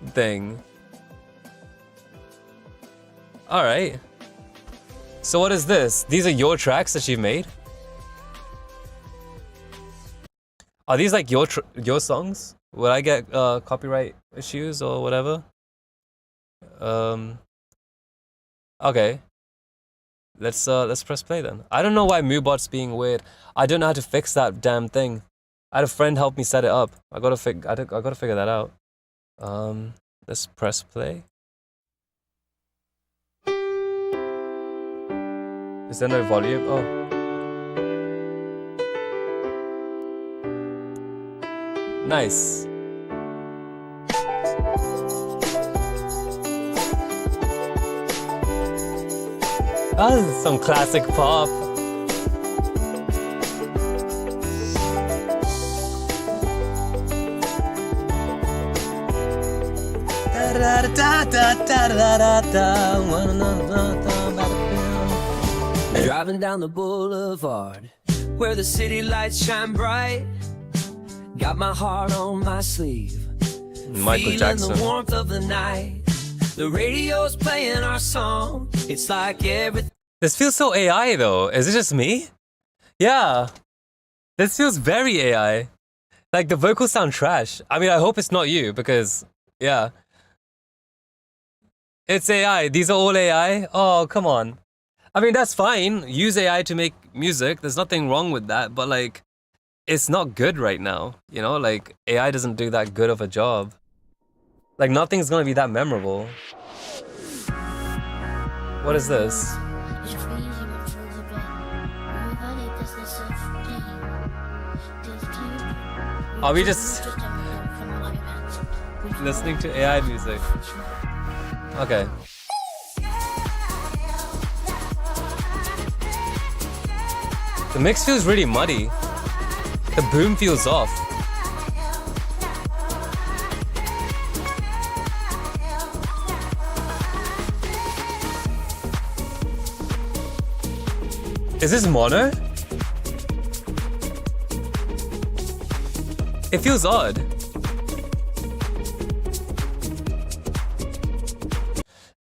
thing. All right. So what is this? These are your tracks that you've made? Are these like your songs? Will I get copyright issues or whatever? Okay. Let's press play then. I don't know why Moobot's being weird. I don't know how to fix that damn thing. I had a friend help me set it up. I gotta figure that out. Let's press play. Is there no volume? Oh. Nice. Oh, this is some classic pop. Driving down the boulevard where the city lights shine bright. Got my heart on my sleeve. Michael Jackson. Feeling the warmth of the night. The radio's playing our song. It's like everything. This feels so AI though. Is it just me? Yeah. This feels very AI. Like the vocals sound trash. I mean, I hope it's not you because, yeah. It's AI. These are all AI. Oh, come on. I mean, that's fine. Use AI to make music. There's nothing wrong with that. But like, it's not good right now. You know, like AI doesn't do that good of a job. Like nothing's gonna be that memorable. What is this? Are we just listening to AI music? Okay. The mix feels really muddy. The boom feels off. Is this mono? It feels odd.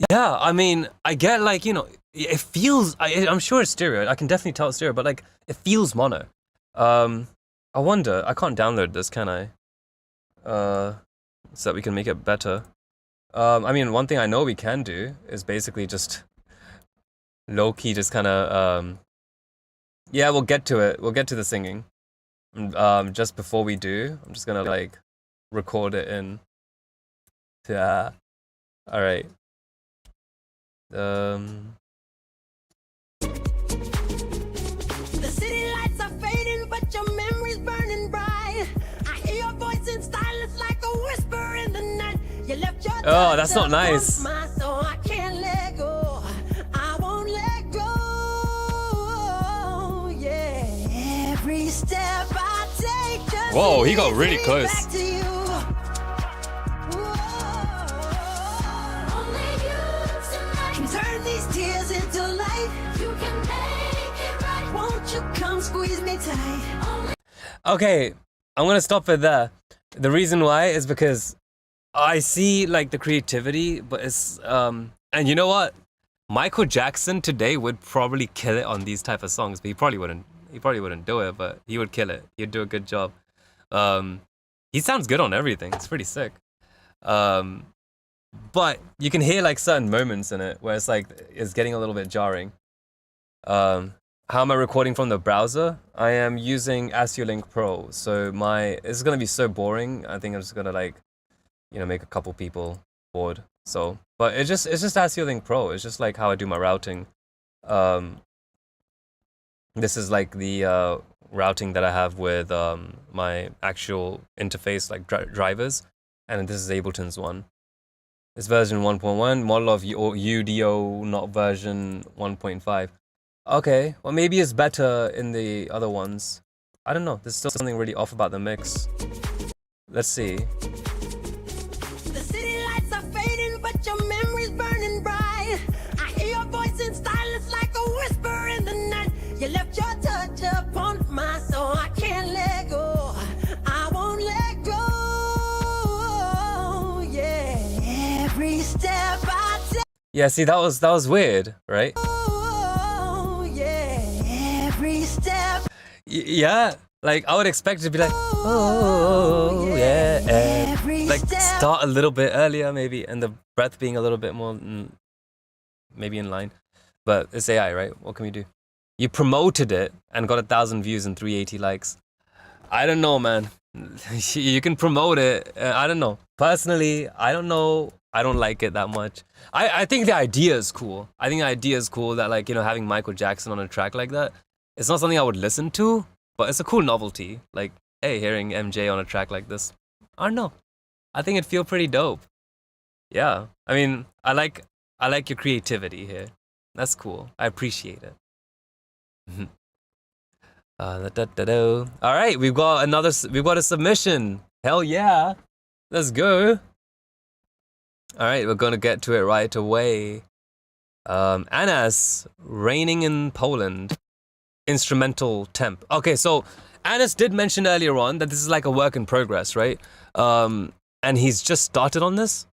Yeah, I mean, I get like, you know, it feels, I'm sure it's stereo. I can definitely tell it's stereo, but like, it feels mono. I wonder, I can't download this, can I? So that we can make it better. I mean, one thing I know we can do is basically just low-key just kind of, yeah, we'll get to it. We'll get to the singing. Just before we do, I'm just gonna like record it in. Yeah. All right. The city lights are fading, but your memory's burning bright. I hear your voice in silence like a whisper in the night. You left your oh, that's not nice. My soul, I can't let go. I won't let go. Yeah, every step I take just whoa, he got really leads me close. back to you. Turn these tears into light. You can make it right. Won't you come squeeze me tight? Okay, I'm gonna stop it there. The reason why is because I see like the creativity, but it's and you know what? Michael Jackson today would probably kill it on these type of songs, but he probably wouldn't do it, but he would kill it. He'd do a good job. He sounds good on everything. It's pretty sick. But you can hear like certain moments in it where it's like it's getting a little bit jarring. How am I recording from the browser? I am using Link Pro. So it's gonna be so boring. I think I'm just gonna like, make a couple people bored. So, but it's just Link Pro. It's just like how I do my routing. This is like the routing that I have with my actual interface, like drivers, and this is Ableton's one. It's version 1.1, model of UDO, not version 1.5. Okay, well maybe it's better in the other ones. I don't know, there's still something really off about the mix. Let's see. The city lights are fading, but your memory's burning bright. I hear your voice in silence like a whisper in the night. You left your touch upon my soul, I can't let go. I won't let go. Yeah, every step I take. Yeah, see, that was weird, right? Yeah, like I would expect it to be like, oh yeah, like start a little bit earlier maybe, and the breath being a little bit more maybe in line. But it's AI, right? What can we do? You promoted it and got 1,000 views and 380 likes. I don't know, man. You can promote it. I don't know. Personally, I don't know. I don't like it that much. I think the idea is cool. I think the idea is cool that like, having Michael Jackson on a track like that. It's not something I would listen to, but it's a cool novelty. Like, hey, hearing MJ on a track like this. I don't know. I think it'd feel pretty dope. Yeah. I mean, I like your creativity here. That's cool. I appreciate it. All right, we've got a submission. Hell yeah. Let's go. All right, we're gonna get to it right away. Anas, Raining in Poland. Instrumental temp. Okay, so Anas did mention earlier on that this is like a work in progress, right? And he's just started on this.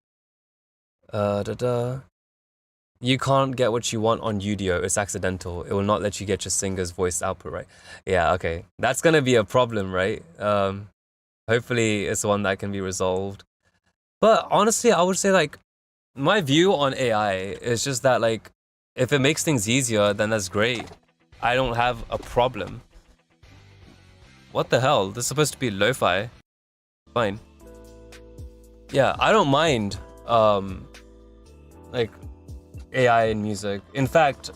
You can't get what you want on UDO. It's accidental. It will not let you get your singer's voice output right. Yeah, okay. That's gonna be a problem, right? Hopefully it's one that can be resolved. But honestly, I would say like my view on AI is just that like if it makes things easier, then that's great. I don't have a problem. What the hell? This is supposed to be lo-fi. Fine. Yeah, I don't mind like AI in music. In fact,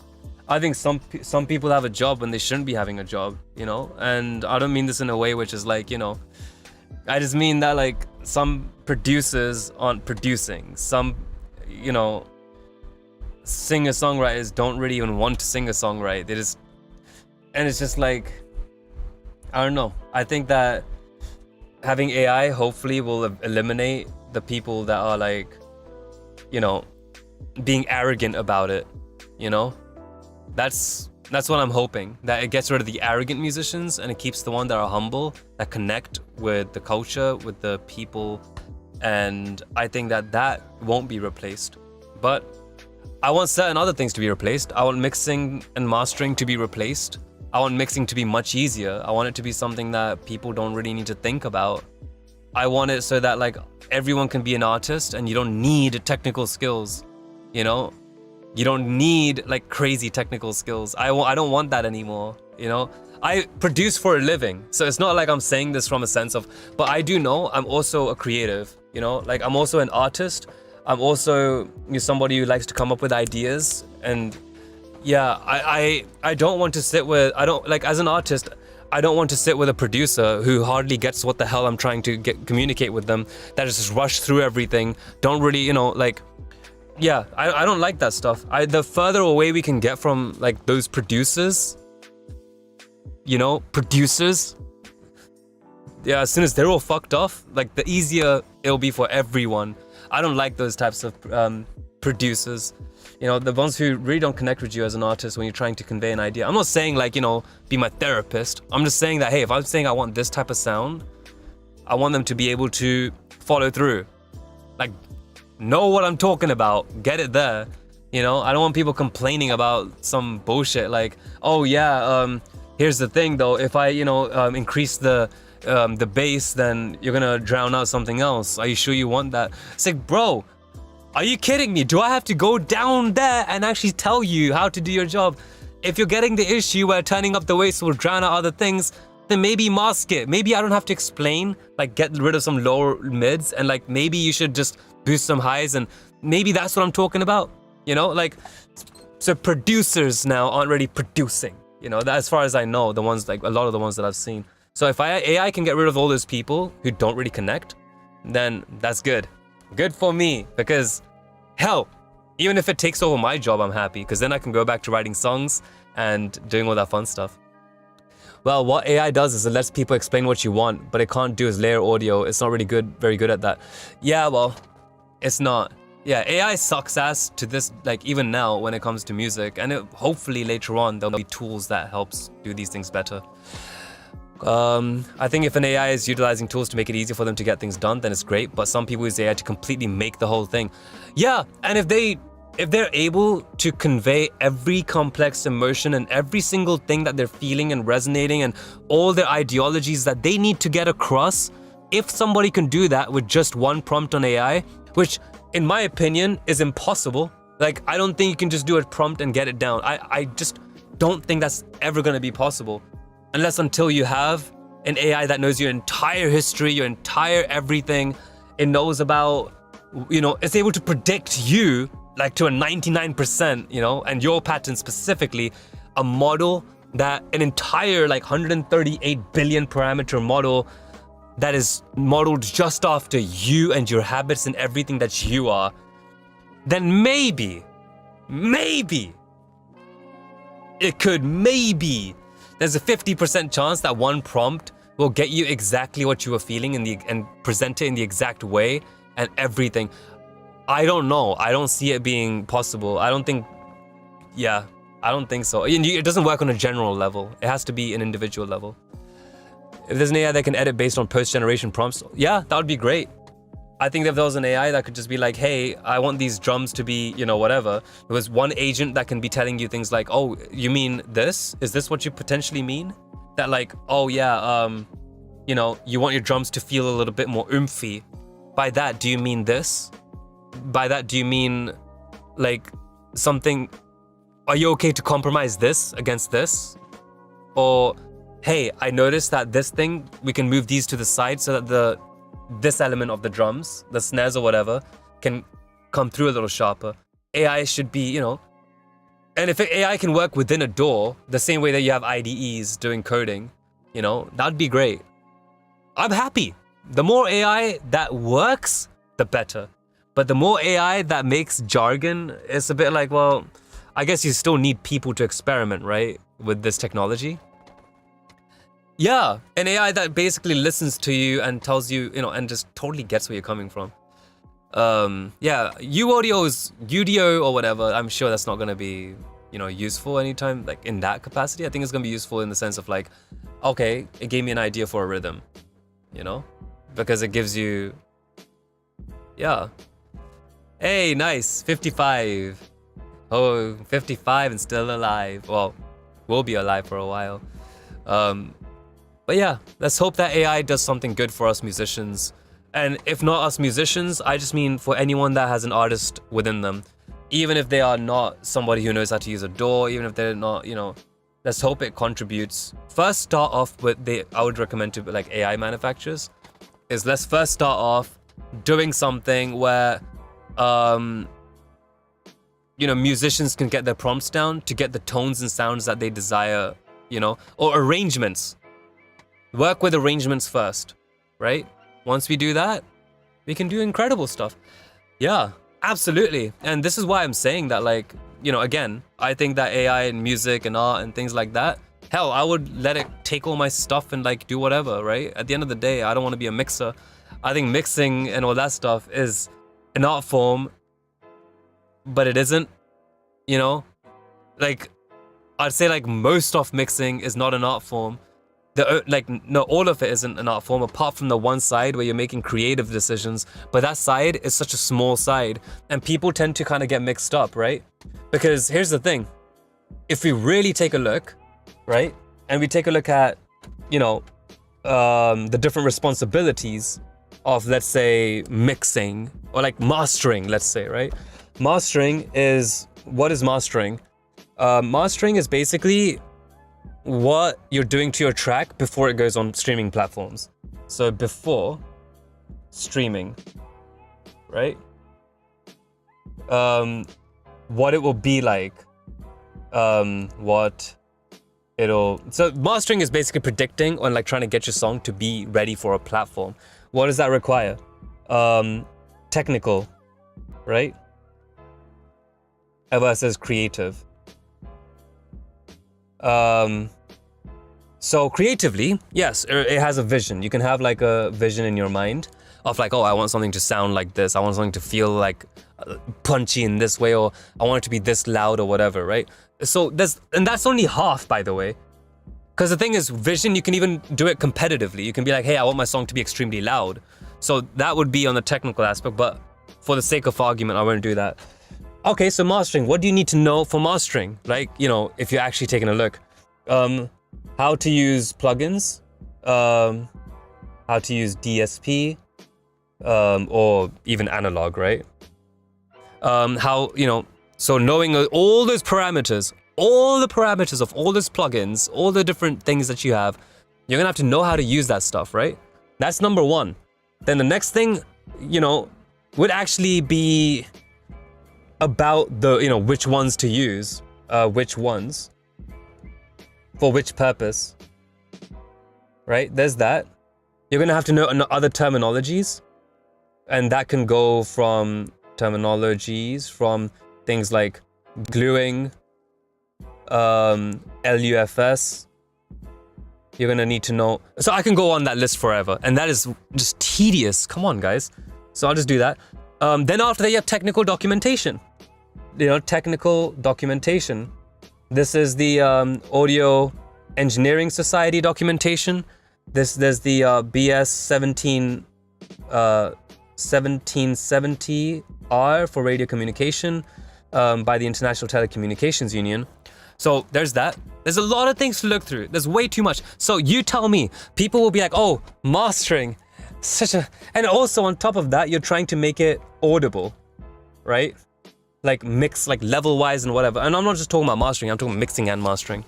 I think some people have a job when they shouldn't be having a job, And I don't mean this in a way which is like, I just mean that like some producers aren't producing. Some, singer-songwriters don't really even want to sing-a-songwrite. They just, and it's just like, I don't know. I think that having AI hopefully will eliminate the people that are like, being arrogant about it, That's what I'm hoping, that it gets rid of the arrogant musicians and it keeps the ones that are humble, that connect with the culture, with the people, and I think that won't be replaced. But I want certain other things to be replaced. I want mixing and mastering to be replaced. I want mixing to be much easier. I want it to be something that people don't really need to think about. I want it so that like everyone can be an artist and you don't need technical skills, You don't need like crazy technical skills. I don't want that anymore, I produce for a living. So it's not like I'm saying this from a sense of, but I do know I'm also a creative, like I'm also an artist. I'm also somebody who likes to come up with ideas. And yeah, I don't want to sit with, as an artist, I don't want to sit with a producer who hardly gets what the hell I'm trying to communicate with them, that is just rush through everything, don't really, yeah, I don't like that stuff. The further away we can get from like those producers, yeah, as soon as they're all fucked off, like the easier it'll be for everyone. I don't like those types of producers, the ones who really don't connect with you as an artist when you're trying to convey an idea. I'm not saying like, be my therapist. I'm just saying that, hey, if I'm saying I want this type of sound, I want them to be able to follow through. Like, know what I'm talking about, get it there. I don't want people complaining about some bullshit like, oh yeah, here's the thing though, if I, increase the the bass, then you're gonna drown out something else. Are you sure you want that? It's like, bro, are you kidding me? Do I have to go down there and actually tell you how to do your job? If you're getting the issue where turning up the bass will drown out other things, then maybe mask it. Maybe I don't have to explain, like get rid of some lower mids, and like maybe you should just boost some highs, and maybe that's what I'm talking about. You know, like, so producers now aren't really producing. You know, that as far as I know, the ones, like a lot of the ones that I've seen. So if AI can get rid of all those people who don't really connect, then that's good. Good for me, because hell, even if it takes over my job, I'm happy, because then I can go back to writing songs and doing all that fun stuff. Well, what AI does is it lets people explain what you want, but it can't do is layer audio. It's not really very good at that. Yeah, well, it's not. Yeah, AI sucks ass to this, like even now when it comes to music, and hopefully later on there'll be tools that helps do these things better. I think if an AI is utilizing tools to make it easier for them to get things done, then it's great, but some people use AI to completely make the whole thing. Yeah, and if they're able to convey every complex emotion and every single thing that they're feeling and resonating and all their ideologies that they need to get across, if somebody can do that with just one prompt on AI, which in my opinion is impossible. Like, I don't think you can just do a prompt and get it down. I just don't think that's ever gonna be possible. Until you have an AI that knows your entire history, your entire everything. It knows about, you know, it's able to predict you like to a 99%, you know, and your pattern specifically, a model that an entire like 138 billion parameter model that is modeled just after you and your habits and everything that you are, then maybe, there's a 50% chance that one prompt will get you exactly what you were feeling and present it in the exact way and everything. I don't know. I don't see it being possible. I don't think so. It doesn't work on a general level. It has to be an individual level. If there's an AI that can edit based on post-generation prompts, yeah, that would be great. I think if there was an AI that could just be like, hey, I want these drums to be, you know, whatever. There was one agent that can be telling you things like, oh, you mean this? Is this what you potentially mean? That like, oh yeah, you know, you want your drums to feel a little bit more oomphy. By that, do you mean this? By that, do you mean like something, are you okay to compromise this against this? Or, hey, I noticed that this thing, we can move these to the side so that this element of the drums, the snares or whatever, can come through a little sharper. AI should be, you know, and if AI can work within a DAW, the same way that you have IDEs doing coding, you know, that'd be great. I'm happy. The more AI that works, the better. But the more AI that makes jargon, it's a bit like, well, I guess you still need people to experiment, right, with this technology. Yeah, an AI that basically listens to you and tells you, you know, and just totally gets where you're coming from. Yeah, UDO or whatever, I'm sure that's not going to be, you know, useful anytime, like in that capacity. I think it's going to be useful in the sense of like, okay, it gave me an idea for a rhythm, you know, because it gives you, yeah. Hey, nice, 55. Oh, 55 and still alive. Well, we'll be alive for a while. But yeah, let's hope that AI does something good for us musicians. And if not us musicians, I just mean for anyone that has an artist within them. Even if they are not somebody who knows how to use a DAW, even if they're not, you know, let's hope it contributes. First, start off with I would recommend to like AI manufacturers, is let's first start off doing something where, you know, musicians can get their prompts down to get the tones and sounds that they desire, you know, or arrangements. Work with arrangements first, right? Once we do that, we can do incredible stuff. Yeah, absolutely. And this is why I'm saying that, like, you know, again, I think that AI and music and art and things like that, hell, I would let it take all my stuff and like do whatever, right? At the end of the day, I don't want to be a mixer. I think mixing and all that stuff is an art form, but it isn't, you know? Like, I'd say like most of mixing is not an art form. All of it isn't an art form, apart from the one side where you're making creative decisions. But that side is such a small side, and people tend to kind of get mixed up, right? Because here's the thing. If we really take a look, right? And we take a look at, you know, the different responsibilities of, let's say, mixing or like mastering, let's say, right? Mastering is, what is mastering? Mastering is basically what you're doing to your track before it goes on streaming platforms. So before streaming, right? What it will be like, so mastering is basically predicting or like trying to get your song to be ready for a platform. What does that require? Technical, right? Versus creative. So creatively, yes, it has a vision. You can have like a vision in your mind of like, oh, I want something to sound like this. I want something to feel like punchy in this way, or I want it to be this loud or whatever, right? So that's only half, by the way. Because the thing is, vision, you can even do it competitively. You can be like, hey, I want my song to be extremely loud. So that would be on the technical aspect, but for the sake of argument, I won't do that. Okay, so mastering, what do you need to know for mastering? Like, you know, if you're actually taking a look. How to use plugins, how to use DSP, or even analog, right? How, you know, so knowing all those parameters, all the parameters of all those plugins, all the different things that you have, you're gonna have to know how to use that stuff, right? That's number one. Then the next thing, you know, would actually be about the, you know, which ones to use, which ones, for which purpose, right? There's that. You're gonna have to know other terminologies, and that can go from terminologies from things like gluing, LUFS. You're gonna need to know. So I can go on that list forever, and that is just tedious. Come on, guys. So I'll just do that. Then after that, you have technical documentation. You know, technical documentation. This is the Audio Engineering Society documentation. There's the BS 1770R for radio communication by the International Telecommunications Union. So there's that. There's a lot of things to look through. There's way too much. So you tell me, people will be like, oh, mastering, and also on top of that, you're trying to make it audible, right? Like mix, like level wise and whatever. And I'm not just talking about mastering, I'm talking mixing and mastering.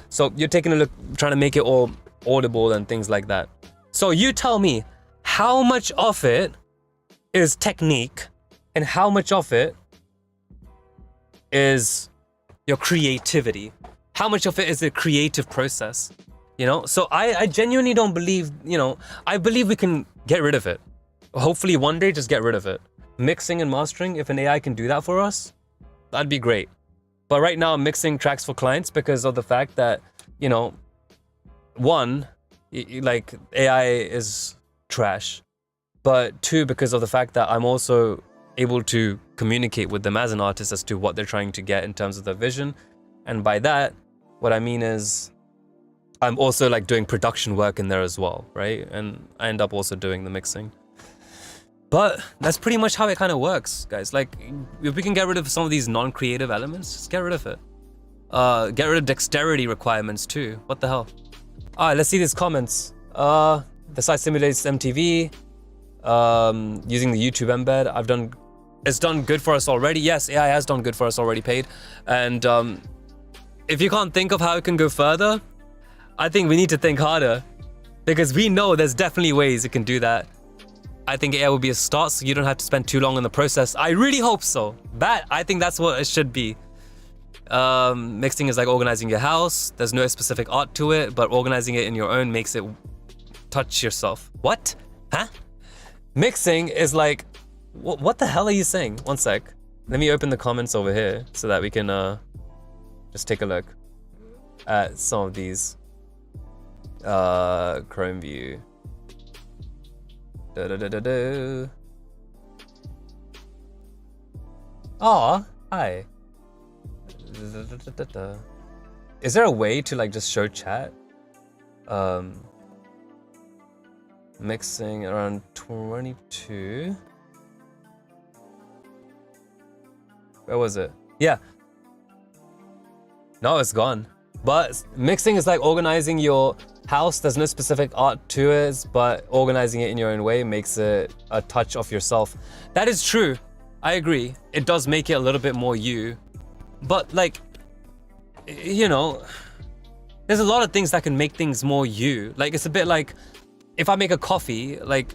So you're taking a look, trying to make it all audible and things like that. So you tell me, how much of it is technique and how much of it is your creativity? How much of it is a creative process? You know, so I genuinely don't believe, you know, I believe we can get rid of it. Hopefully one day just get rid of it. Mixing and mastering, if an AI can do that for us, that'd be great. But right now I'm mixing tracks for clients because of the fact that, you know, one, like AI is trash, but two, because of the fact that I'm also able to communicate with them as an artist as to what they're trying to get in terms of their vision. And by that, what I mean is I'm also like doing production work in there as well, right? And I end up also doing the mixing. But that's pretty much how it kind of works, guys. Like, if we can get rid of some of these non-creative elements, just get rid of it. Get rid of dexterity requirements too. What the hell? All right, let's see these comments. The site simulates MTV. Using the YouTube embed, it's done good for us already. Yes, AI has done good for us already, paid. And if you can't think of how it can go further, I think we need to think harder, because we know there's definitely ways it can do that. I think AI will be a start, so you don't have to spend too long in the process. I really hope so. I think that's what it should be. Mixing is like organizing your house. There's no specific art to it, but organizing it in your own makes it touch yourself. What? Huh? Mixing is like, what the hell are you saying? One sec. Let me open the comments over here so that we can just take a look at some of these. Chrome view. Aw, hi. Is there a way to like just show chat? Mixing around 22. Where was it? Yeah. No, it's gone. But mixing is like organizing your house. There's no specific art to it, but organizing it in your own way makes it a touch of yourself. That is true. I agree. It does make it a little bit more you. But like, you know, there's a lot of things that can make things more you. Like, it's a bit like, if I make a coffee, like,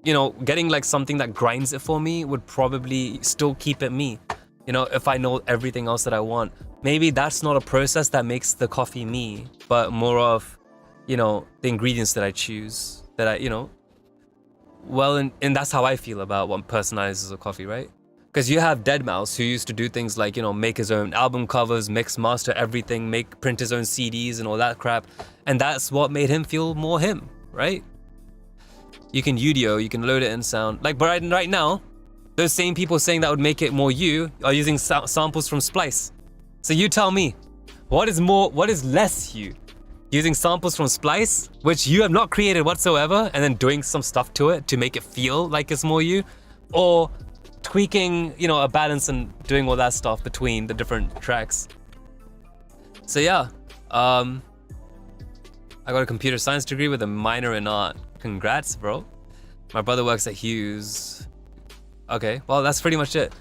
you know, getting like something that grinds it for me would probably still keep it me. You know, if I know everything else that I want. Maybe that's not a process that makes the coffee me, but more of, you know, the ingredients that I choose, that I, you know, well, and that's how I feel about what personalizes a coffee, right? Because you have Deadmau5 who used to do things like, you know, make his own album covers, mix, master everything, print his own CDs and all that crap. And that's what made him feel more him, right? You can UDO, you can load it in sound. Like, but right now, those same people saying that would make it more you are using samples from Splice. So you tell me, what is less you? Using samples from Splice, which you have not created whatsoever, and then doing some stuff to it to make it feel like it's more you? Or tweaking, you know, a balance and doing all that stuff between the different tracks. So yeah, I got a computer science degree with a minor in art. Congrats, bro. My brother works at Hughes. Okay, well, that's pretty much it.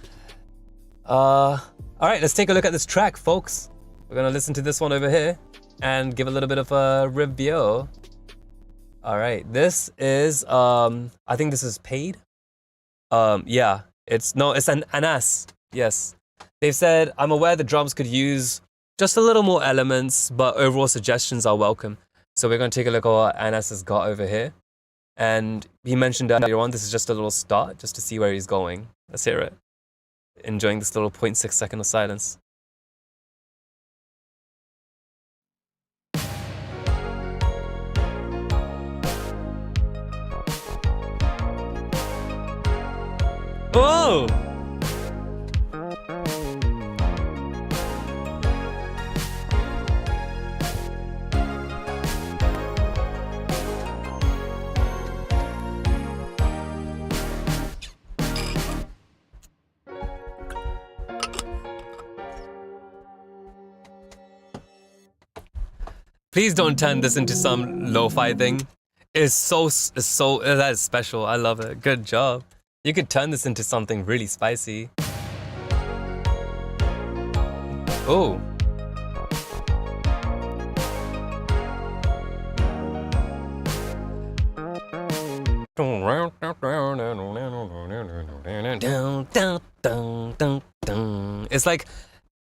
All right, let's take a look at this track, folks. We're gonna listen to this one over here and give a little bit of a review. All right, this is, I think this is paid. Yeah, it's an Anas, yes. They've said, I'm aware the drums could use just a little more elements, but overall suggestions are welcome. So we're gonna take a look at what Anas has got over here. And he mentioned earlier on, this is just a little start, just to see where he's going. Let's hear it. Enjoying this little 0.6 second of silence. Oh! Please don't turn this into some lo-fi thing. That is special. I love it. Good job. You could turn this into something really spicy. Oh. It's like,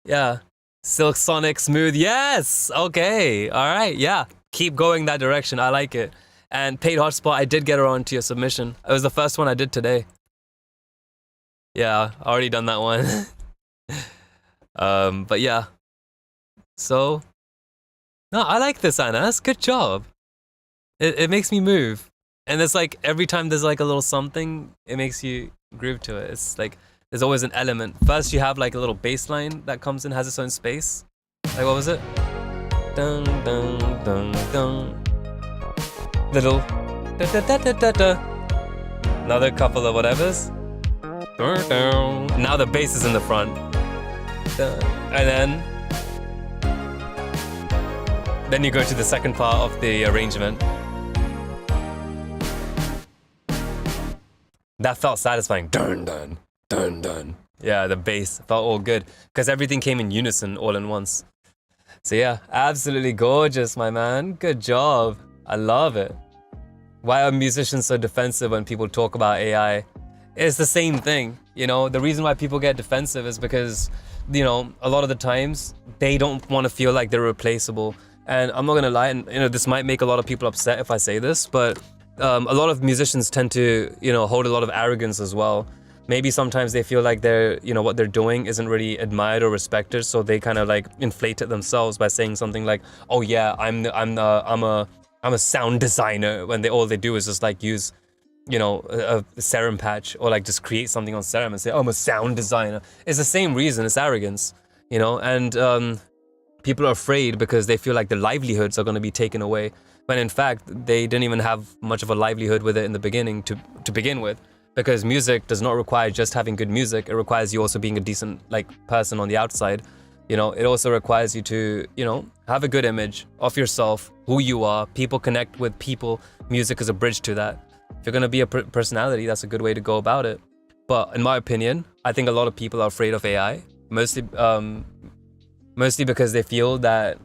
yeah. Silk Sonic smooth, yes! Okay, alright, yeah. Keep going that direction, I like it. And paid hotspot, I did get around to your submission. It was the first one I did today. Yeah, already done that one. But yeah. So, no, I like this, Anas, good job. It makes me move. And it's like, every time there's like a little something, it makes you groove to it. It's like, there's always an element. First, you have like a little bass line that comes in, has its own space. Like, what was it? Dun, dun, dun, dun. Little. Da, da, da, da, da, da. Another couple of whatevers. Dun, dun. Now the bass is in the front. Dun. And then you go to the second part of the arrangement. That felt satisfying. Dun, dun. Dun, dun. Yeah, the bass felt all good because everything came in unison all in once. So yeah, absolutely gorgeous, my man. Good job. I love it. Why are musicians so defensive when people talk about AI? It's the same thing, you know? The reason why people get defensive is because, you know, a lot of the times they don't want to feel like they're replaceable. And I'm not gonna lie, and you know, this might make a lot of people upset if I say this, but a lot of musicians tend to, you know, hold a lot of arrogance as well. Maybe sometimes they feel like they're, you know, what they're doing isn't really admired or respected, so they kind of like inflate it themselves by saying something like, "Oh yeah, I'm a sound designer," when all they do is just like use, you know, a serum patch or like just create something on serum and say, "Oh, I'm a sound designer." It's the same reason. It's arrogance, you know, and people are afraid because they feel like their livelihoods are going to be taken away, when in fact they didn't even have much of a livelihood with it in the beginning to begin with. Because music does not require just having good music, it requires you also being a decent like person on the outside. You know, it also requires you to, you know, have a good image of yourself, who you are. People connect with people. Music is a bridge to that. If you're going to be a personality, that's a good way to go about it. But in my opinion, I think a lot of people are afraid of AI, mostly because they feel that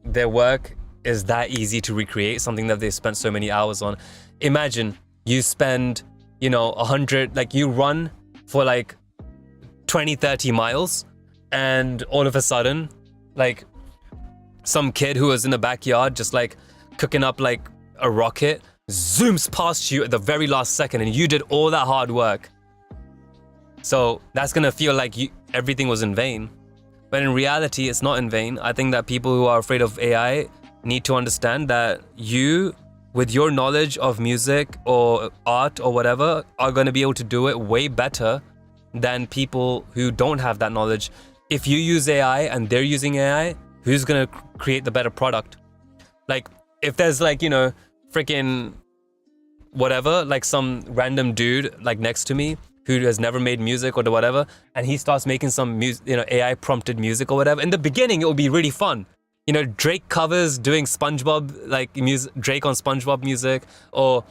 their work is that easy to recreate, something that they spent so many hours on. Imagine you spend, you know, 100, like you run for like 20, 30 miles, and all of a sudden, like some kid who was in the backyard just like cooking up like a rocket zooms past you at the very last second, and you did all that hard work. So that's gonna feel like everything was in vain. But in reality, it's not in vain. I think that people who are afraid of AI need to understand that you, with your knowledge of music or art or whatever, are gonna be able to do it way better than people who don't have that knowledge. If you use AI and they're using AI, who's gonna create the better product? Like, if there's like, you know, freaking whatever, like some random dude like next to me who has never made music or whatever, and he starts making some music, you know, AI prompted music or whatever. In the beginning, it will be really fun. You know, Drake covers doing SpongeBob, like music, Drake on SpongeBob music, or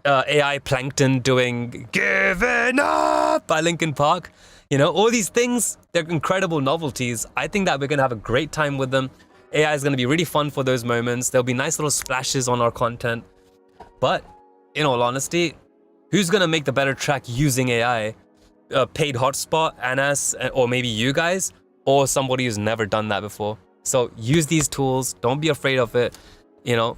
AI Plankton doing Giving Up by Linkin Park. You know, all these things, they're incredible novelties. I think that we're going to have a great time with them. AI is going to be really fun for those moments. There'll be nice little splashes on our content. But in all honesty, who's going to make the better track using AI? Paid hotspot, Anas, or maybe you guys, or somebody who's never done that before. So use these tools. Don't be afraid of it, you know.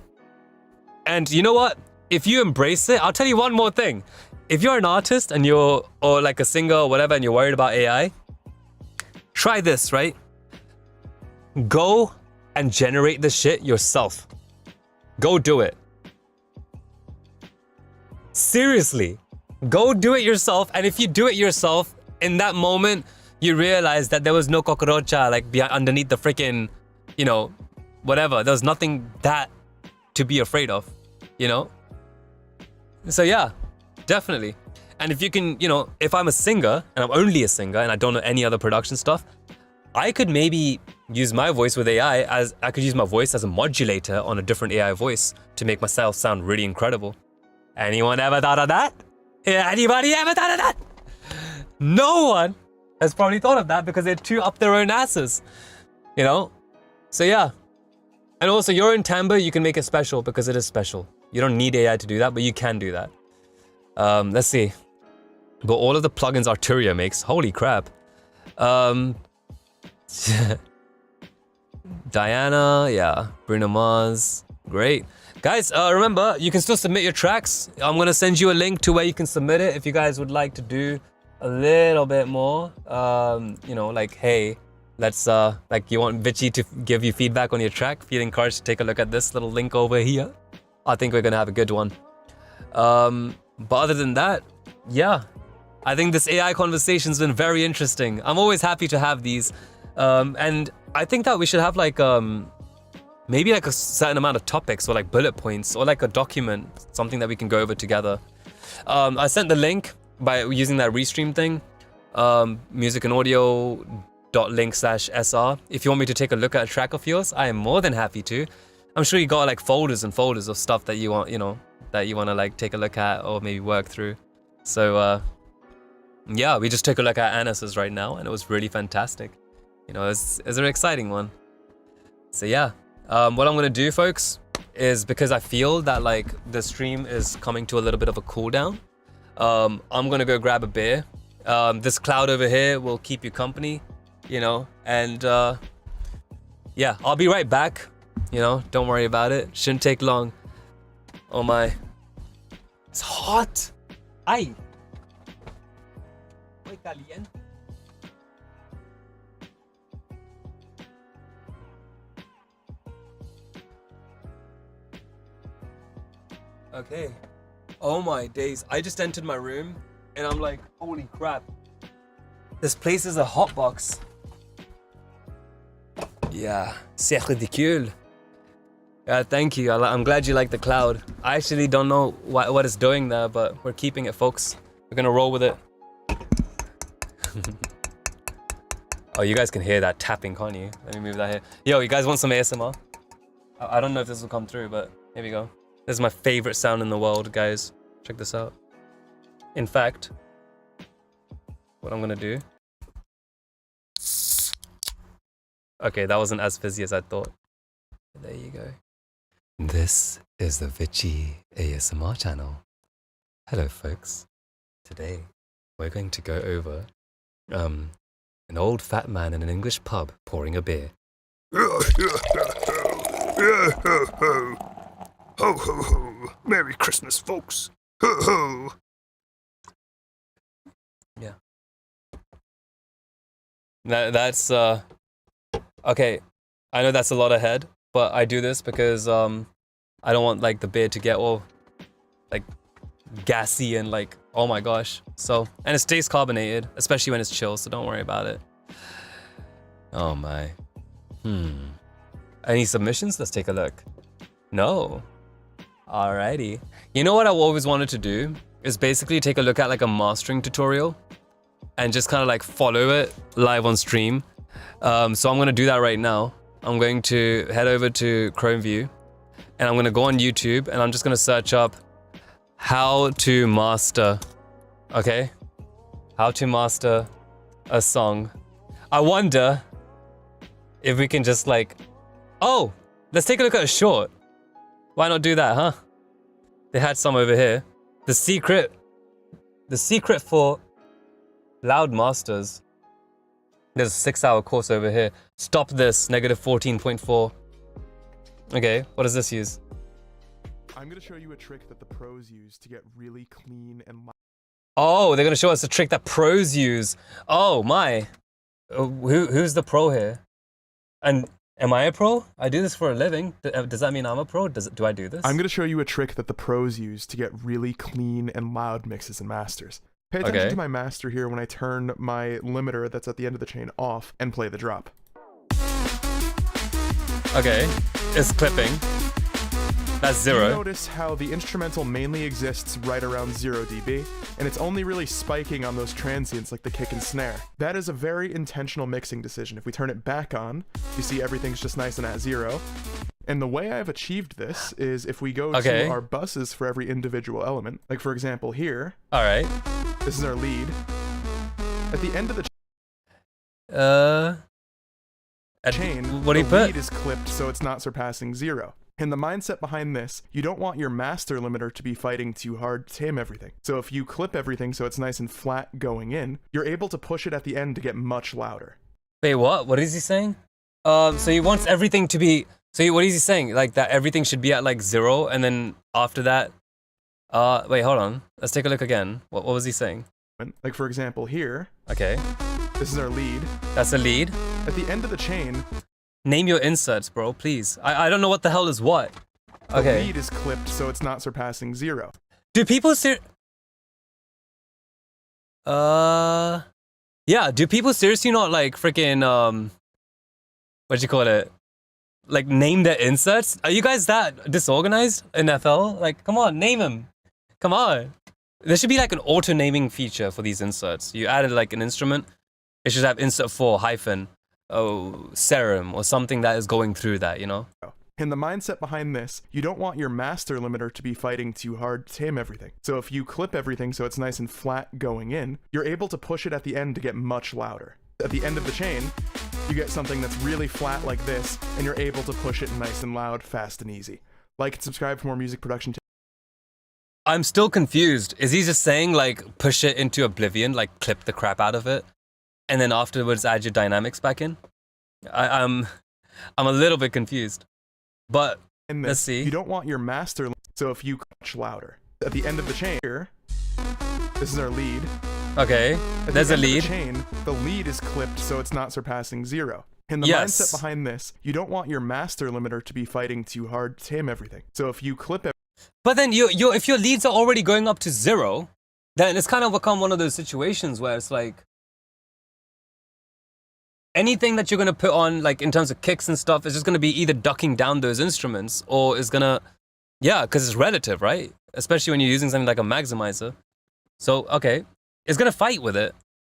And you know what? If you embrace it, I'll tell you one more thing. If you're an artist and or like a singer or whatever, and you're worried about AI, try this, right? Go and generate the shit yourself. Go do it. Seriously, go do it yourself. And if you do it yourself, in that moment, you realize that there was no cockroacha like underneath the freaking, you know, whatever. There was nothing that to be afraid of, you know? So yeah, definitely. And if you can, you know, if I'm a singer and I'm only a singer and I don't know any other production stuff, I could maybe use my voice with AI as I could use my voice as a modulator on a different AI voice to make myself sound really incredible. Anyone ever thought of that? Yeah, anybody ever thought of that? No one has probably thought of that because they're too up their own asses, you know? So yeah. And also, you're in timbre, you can make it special because it is special. You don't need AI to do that, but you can do that. Let's see. But all of the plugins Arturia makes, holy crap. Diana, yeah. Bruno Mars, great. Guys, remember, you can still submit your tracks. I'm gonna send you a link to where you can submit it if you guys would like to do a little bit more. You know, like, hey, let's, like, you want Vichy to give you feedback on your track? Feel encouraged to take a look at this little link over here. I think we're gonna have a good one. But other than that, yeah, I think this AI conversation's been very interesting. I'm always happy to have these. And I think that we should have like, maybe like a certain amount of topics or like bullet points or like a document, something that we can go over together. I sent the link by using that restream thing, musicandaudio.link/sr. If you want me to take a look at a track of yours, I am more than happy to. I'm sure you got like folders and folders of stuff that you want, you know, that you want to like take a look at or maybe work through. So yeah, we just took a look at Anas's right now and it was really fantastic. You know, it's an exciting one. So yeah, what I'm gonna do, folks, is because I feel that like the stream is coming to a little bit of a cool down, I'm gonna go grab a beer. This cloud over here will keep you company, you know, and yeah, I'll be right back. You know, don't worry about it. Shouldn't take long. Oh my. It's hot. Ay. Muy caliente. Okay. Oh my days. I just entered my room and I'm like, holy crap. This place is a hot box. Yeah, c'est ridicule. Yeah, thank you. I'm glad you like the cloud. I actually don't know what it's doing there, but we're keeping it, folks. We're gonna roll with it. Oh, you guys can hear that tapping, can't you? Let me move that here. Yo, you guys want some ASMR? I don't know if this will come through, but here we go. This is my favorite sound in the world, guys. Check this out. In fact, what I'm gonna do. Okay, that wasn't as fizzy as I thought. There you go. This is the Vichy ASMR channel. Hello, folks. Today, we're going to go over an old fat man in an English pub pouring a beer. Ho, ho, ho. Merry Christmas, folks. Ho, ho. Yeah. That's okay. I know that's a lot ahead, but I do this because I don't want like the beer to get all like gassy and like, oh my gosh. So, and it stays carbonated, especially when it's chill, so don't worry about it. Oh my. Any submissions? Let's take a look. No. Alrighty. You know what I always wanted to do is basically take a look at like a mastering tutorial and just kind of like follow it live on stream. So I'm gonna do that right now. I'm going to head over to Chrome View and I'm gonna go on YouTube and I'm just gonna search up how to master, okay? How to master a song. I wonder if we can just like, oh, let's take a look at a short. Why not do that, huh? They had some over here. The secret for loud masters. There's a 6-hour course over here. Stop this, negative 14.4. Okay, what does this use? I'm gonna show you a trick that the pros use to get really clean and loud. Oh, they're gonna show us a trick that pros use. Oh my. Who's the pro here? And am I a pro? I do this for a living. Does that mean I'm a pro? Do I do this? I'm gonna show you a trick that the pros use to get really clean and loud mixes and masters. Pay attention to my master here when I turn my limiter that's at the end of the chain off and play the drop. Okay, it's clipping. That's 0. You notice how the instrumental mainly exists right around 0 dB, and it's only really spiking on those transients like the kick and snare. That is a very intentional mixing decision. If we turn it back on, you see everything's just nice and at 0. And the way I've achieved this is if we go to our buses for every individual element, like for example here. All right. This is our lead. At the end of the chain, what do you the put? lead is clipped so it's not surpassing 0. And the mindset behind this, you don't want your master limiter to be fighting too hard to tame everything. So if you clip everything so it's nice and flat going in, you're able to push it at the end to get much louder. Wait, what? What is he saying? So he wants everything to be... So what is he saying? Like that everything should be at like 0 and then after that... wait, hold on. Let's take a look again. What was he saying? Like for example here. Okay. This is our lead. That's a lead. At the end of the chain... Name your inserts, bro, please. I don't know what the hell is what. The lead is clipped so it's not surpassing 0. Do people yeah, do people seriously not like freaking what do you call it? Like name their inserts? Are you guys that disorganized in FL? Like, come on, name them. Come on. There should be like an auto naming feature for these inserts. You added like an instrument, it should have insert 4 hyphen. Oh, serum or something that is going through that, you know? And the mindset behind this, you don't want your master limiter to be fighting too hard to tame everything. So if you clip everything so it's nice and flat going in, you're able to push it at the end to get much louder. At the end of the chain, you get something that's really flat like this, and you're able to push it nice and loud, fast and easy. Like and subscribe for more music production tips. I'm still confused. Is he just saying like push it into oblivion, like clip the crap out of it? And then afterwards add your dynamics back in? I'm a little bit confused. But let's see. You don't want your master, so if you much louder. At the end of the chain here, this is our lead. Okay, there's a lead. The lead is clipped so it's not surpassing 0. And the mindset behind this, you don't want your master limiter to be fighting too hard to tame everything. So if you clip it. But then if your leads are already going up to 0, then it's kind of become one of those situations where it's like, anything that you're going to put on, like in terms of kicks and stuff, is just going to be either ducking down those instruments or is going to, yeah, because it's relative, right? Especially when you're using something like a maximizer. So, okay, it's going to fight with it.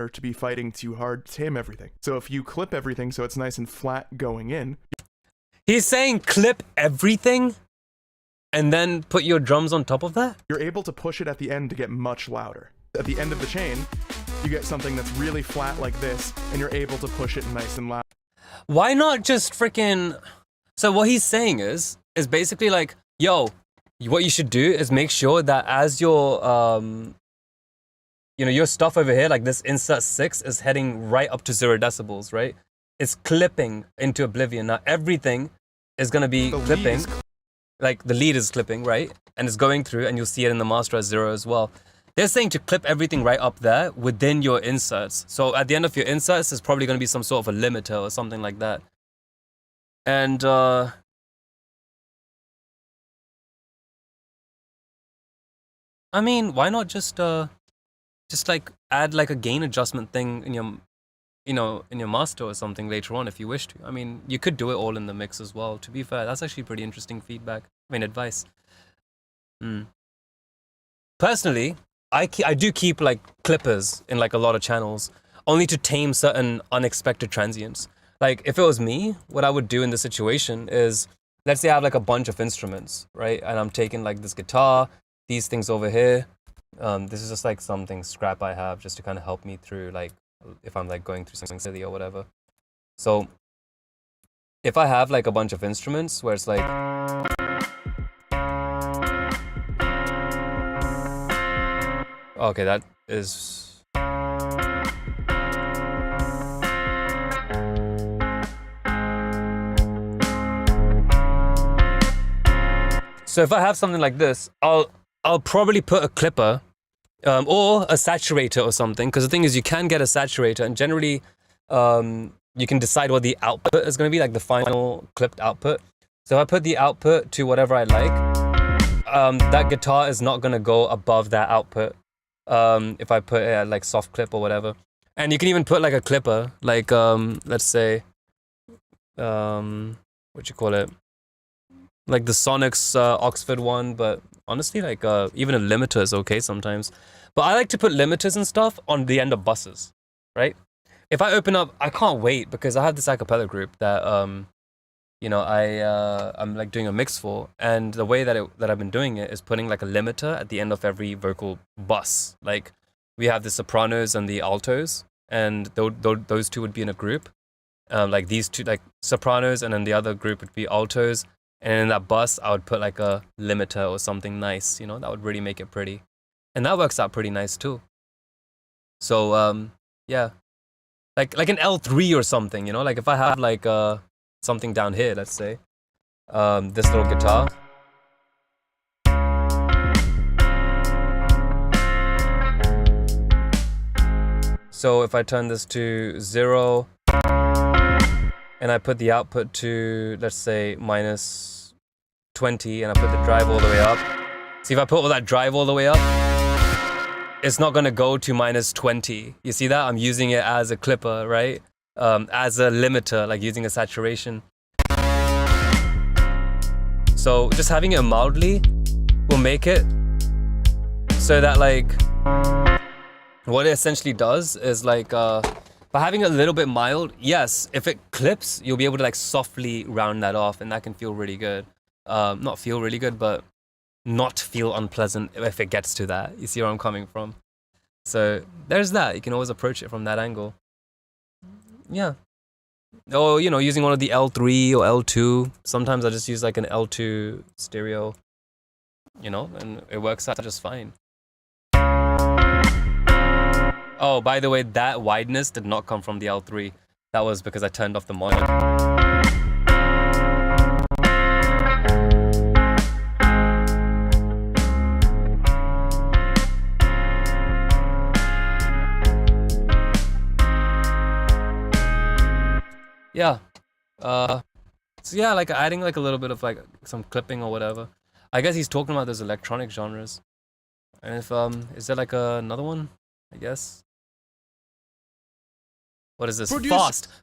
to be fighting too hard to tame everything. So if you clip everything so it's nice and flat going in, He's saying clip everything and then put your drums on top of that? you're able to push it at the end to get much louder. At the end of the chain, you get something that's really flat like this, and you're able to push it nice and loud. Why not just freaking... So what he's saying is basically like, yo, what you should do is make sure that as your, your stuff over here, like this insert 6 is heading right up to 0 decibels, right? It's clipping into oblivion. Now everything is going to be clipping, like the lead is clipping, right? And it's going through, and you'll see it in the master as 0 as well. They're saying to clip everything right up there within your inserts. So at the end of your inserts, there's probably going to be some sort of a limiter or something like that. And I mean, why not just like add like a gain adjustment thing in your, in your master or something later on if you wish to. I mean, you could do it all in the mix as well. To be fair, that's actually pretty interesting feedback. I mean, advice. Personally, I do keep like clippers in like a lot of channels, only to tame certain unexpected transients. Like if it was me, what I would do in this situation is, let's say I have like a bunch of instruments, right? And I'm taking like this guitar, these things over here. This is just like something scrap I have just to kind of help me through, like if I'm like going through something silly or whatever. So if I have like a bunch of instruments where it's like, okay, that is, so if I have something like this, I'll probably put a clipper or a saturator or something, because the thing is you can get a saturator, and generally you can decide what the output is going to be, like the final clipped output. So if I put the output to whatever I like, that guitar is not going to go above that output if I put it at like soft clip or whatever. And you can even put like a clipper, like let's say what you call it, like the Sonics Oxford one, but honestly, like even a limiter is okay sometimes. But I like to put limiters and stuff on the end of buses, right? If I open up, I can't wait, because I have this a cappella group that I'm like doing a mix for, and the way that I've been doing it is putting like a limiter at the end of every vocal bus. Like we have the sopranos and the altos, and those two would be in a group. Like these two, like sopranos, and then the other group would be altos. And in that bus, I would put like a limiter or something nice, that would really make it pretty. And that works out pretty nice too. So, yeah. Like an L3 or something, like if I have like something down here, let's say, this little guitar. So if I turn this to 0, and I put the output to, let's say, minus 20, and I put the drive all the way up. See, if I put all that drive all the way up, it's not going to go to minus 20. You see that? I'm using it as a clipper, right? As a limiter, like using a saturation. So just having it mildly will make it so that, like, what it essentially does is like, by having it a little bit mild, yes, if it clips, you'll be able to like softly round that off, and that can feel really good. Not feel really good, but not feel unpleasant if it gets to that. You see where I'm coming from? So there's that. You can always approach it from that angle. Yeah. Or, using one of the L3 or L2. Sometimes I just use like an L2 stereo, and it works out just fine. Oh, by the way, that wideness did not come from the L3. That was because I turned off the monitor. Yeah. So yeah, like adding like a little bit of like some clipping or whatever. I guess he's talking about those electronic genres. And if is there like another one? I guess. What is this?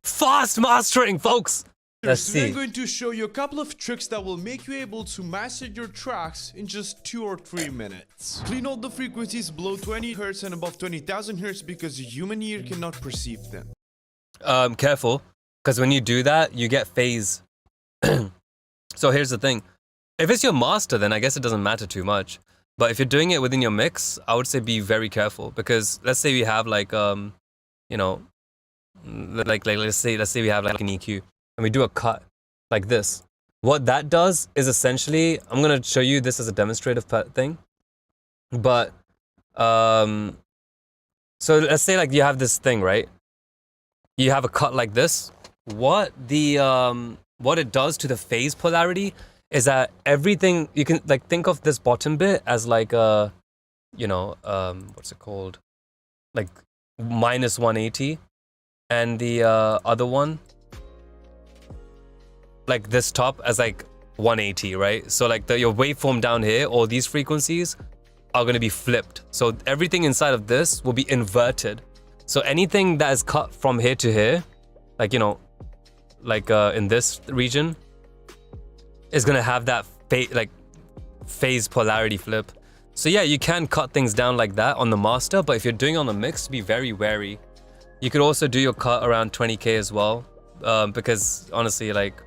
Fast mastering, folks! Let's Today I'm see. going to show you a couple of tricks that will make you able to master your tracks in just 2 or 3 minutes. Clean all the frequencies below 20 Hz and above 20,000 Hz because the human ear cannot perceive them. Careful, because when you do that, you get phase. So here's the thing. If it's your master, then I guess it doesn't matter too much. But if you're doing it within your mix, I would say be very careful, because let's say we have like you know, like let's say we have like an EQ and we do a cut like this. What that does is essentially, I'm gonna show you this as a demonstrative thing. But so let's say like you have this thing, right? You have a cut like this. What it does to the phase polarity is that everything, you can like think of this bottom bit as like a, you know, what's it called? Like minus 180, and the other one, like this top, as like 180, right? So like your waveform down here, all these frequencies are going to be flipped. So everything inside of this will be inverted. So anything that is cut from here to here, like, you know, like in this region, is going to have that phase polarity flip. So yeah, you can cut things down like that on the master, but if you're doing it on the mix, be very wary. You could also do your cut around 20k as well, because honestly, like,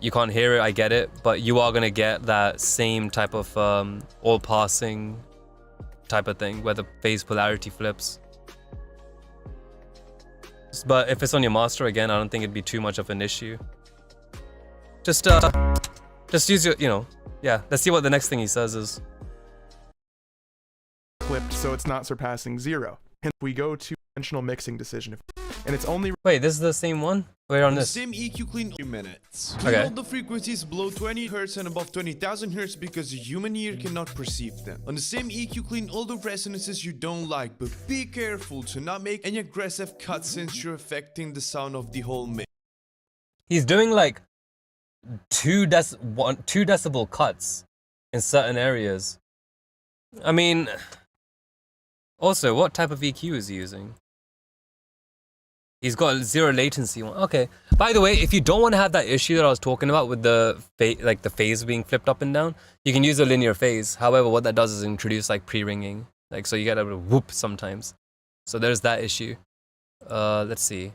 you can't hear it, I get it, but you are going to get that same type of all passing type of thing where the phase polarity flips. But if it's on your master, again, I don't think it'd be too much of an issue. Just use your, you know, yeah, let's see what the next thing he says is. Clipped so it's not surpassing 0. And we go to conventional mixing decision, and it's only Wait, this is the same one? Wait, on The this. same EQ clean 3 minutes. Clean Okay. all the frequencies below 20 Hz and above 20,000 Hz because the human ear cannot perceive them. On the same EQ clean all the resonances you don't like, but be careful to not make any aggressive cuts since you're affecting the sound of the whole mix. He's doing like 2 decibel cuts in certain areas. I mean, also, what type of EQ is he using? He's got 0 latency one. Okay. By the way, if you don't want to have that issue that I was talking about with the the phase being flipped up and down, you can use a linear phase. However, what that does is introduce like pre-ringing. Like, so you get a whoop sometimes. So there's that issue. Let's see.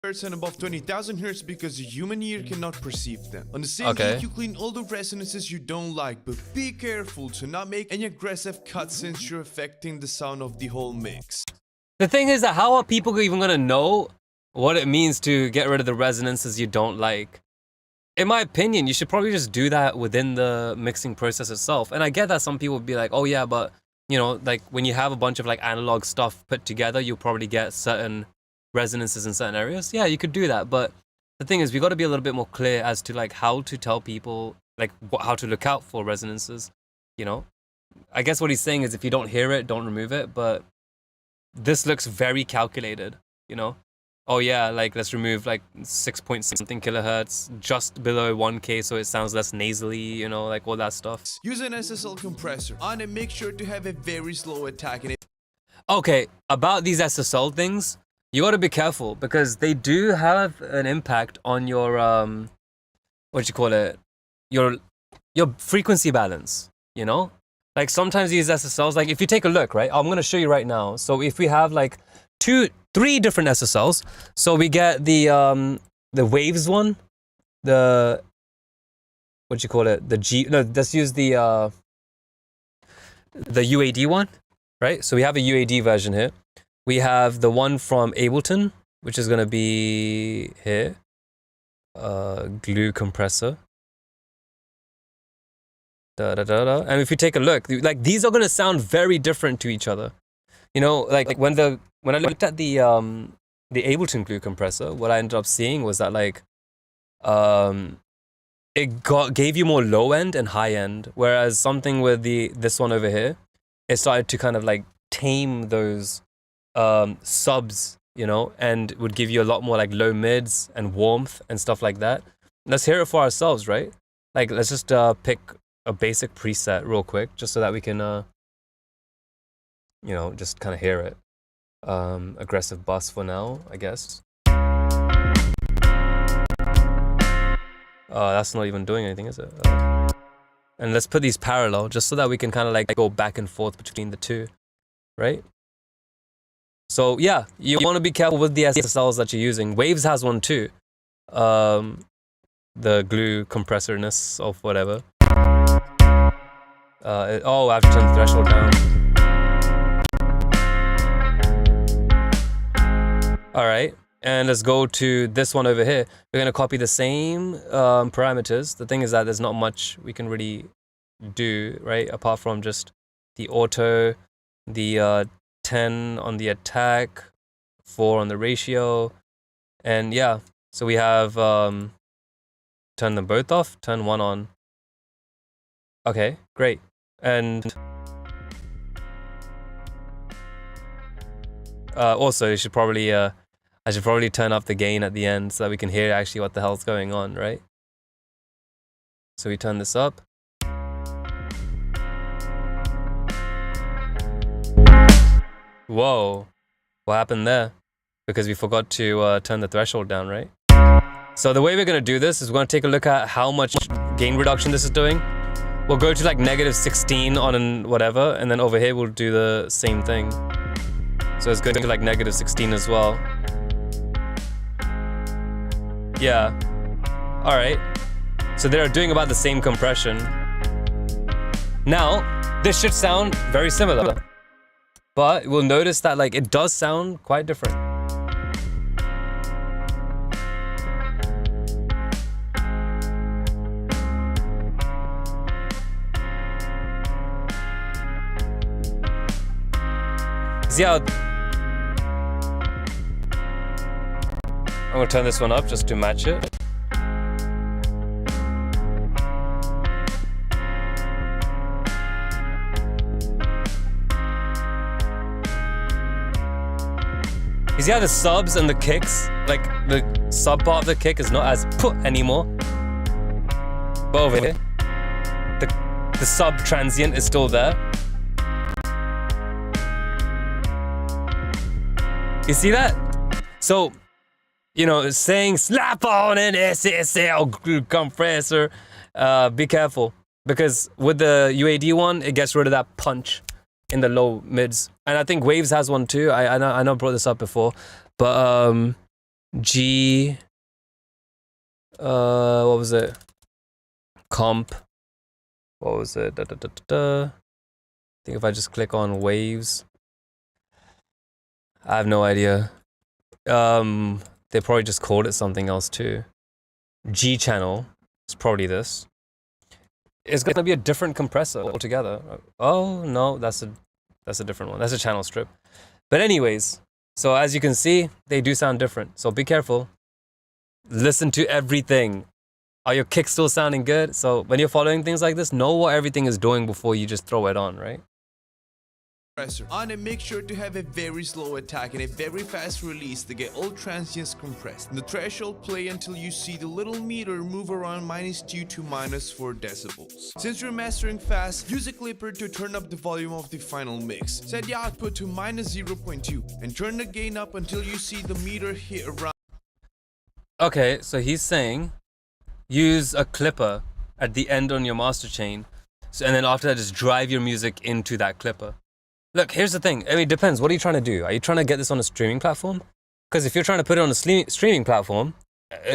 Hertz and above 20,000 Hz because the human ear cannot perceive them. On the same Okay. EQ clean all the resonances you don't like, but be careful to not make any aggressive cuts since you're affecting the sound of the whole mix. The thing is that how are people even gonna know what it means to get rid of the resonances you don't like? In my opinion, you should probably just do that within the mixing process itself. And I get that some people would be like, oh yeah, but you know, like when you have a bunch of like analog stuff put together, you'll probably get certain resonances in certain areas. Yeah, you could do that. But the thing is, we got to be a little bit more clear as to like how to tell people like how to look out for resonances, you know? I guess what he's saying is if you don't hear it, don't remove it. But this looks very calculated, you know? Oh yeah, like let's remove like 6 point something kilohertz just below 1K so it sounds less nasally, you know, like all that stuff. Use an SSL compressor on and make sure to have a very slow attack in it. Okay, about these SSL things, you gotta be careful because they do have an impact on your what you call it, your frequency balance, you know? Like sometimes these SSLs, like if you take a look, right? I'm gonna show you right now. So if we have like 3 different SSLs, so we get the waves one, the what you call it, the G. No, let's use the UAD one, right? So we have a UAD version here. We have the one from Ableton, which is gonna be here, glue compressor. And if you take a look, like these are gonna sound very different to each other. You know, like when I looked at the Ableton glue compressor, what I ended up seeing was that like it gave you more low end and high end, whereas something with this one over here, it started to kind of like tame those subs, you know, and would give you a lot more like low mids and warmth and stuff like that. Let's hear it for ourselves, right? Like let's just pick a basic preset real quick just so that we can you know, just kind of hear it. Aggressive bus for now, I guess. That's not even doing anything, is it? And let's put these parallel just so that we can kind of like go back and forth between the two, right? So yeah, you want to be careful with the SSLs that you're using. Waves has one too. The glue compressorness of whatever. Oh, I have to turn the threshold down. All right, and let's go to this one over here. We're gonna copy the same parameters. The thing is that there's not much we can really do, right? Apart from just the auto, the 10 on the attack, 4 on the ratio, and yeah. So we have turn them both off, turn one on. Okay, great. And also, I should probably turn up the gain at the end so that we can hear actually what the hell's going on, right? So we turn this up. Whoa, what happened there? Because we forgot to turn the threshold down, right? So the way we're gonna do this is we're gonna take a look at how much gain reduction this is doing. We'll go to like -16 on whatever, and then over here we'll do the same thing. So it's going to like -16 as well. Yeah. All right. So they're doing about the same compression. Now, this should sound very similar, but we'll notice that like it does sound quite different. See how I'm gonna turn this one up just to match it. You see how the subs and the kicks, like the sub part of the kick is not as put anymore. But over here, the sub transient is still there. You see that? So, you know, saying slap on an SSL compressor, be careful. Because with the UAD one, it gets rid of that punch in the low mids. And I think Waves has one too. I know I brought this up before. But G... what was it? Comp. What was it? I think if I just click on Waves... I have no idea. They probably just called it something else too. G channel is probably this. It's gonna be a different compressor altogether. Oh no, that's a different one. That's a channel strip. But anyways, so as you can see, they do sound different. So be careful. Listen to everything. Are your kicks still sounding good? So when you're following things like this, know what everything is doing before you just throw it on, right? On and make sure to have a very slow attack and a very fast release to get all transients compressed. In the threshold, play until you see the little meter move around -2 to -4 decibels. Since you're mastering fast, use a clipper to turn up the volume of the final mix. Set the output to -0.2 and turn the gain up until you see the meter hit around. Okay, so he's saying use a clipper at the end on your master chain, and then after that just drive your music into that clipper. Look, here's the thing. I mean, it depends. What are you trying to do? Are you trying to get this on a streaming platform? Because if you're trying to put it on a streaming platform,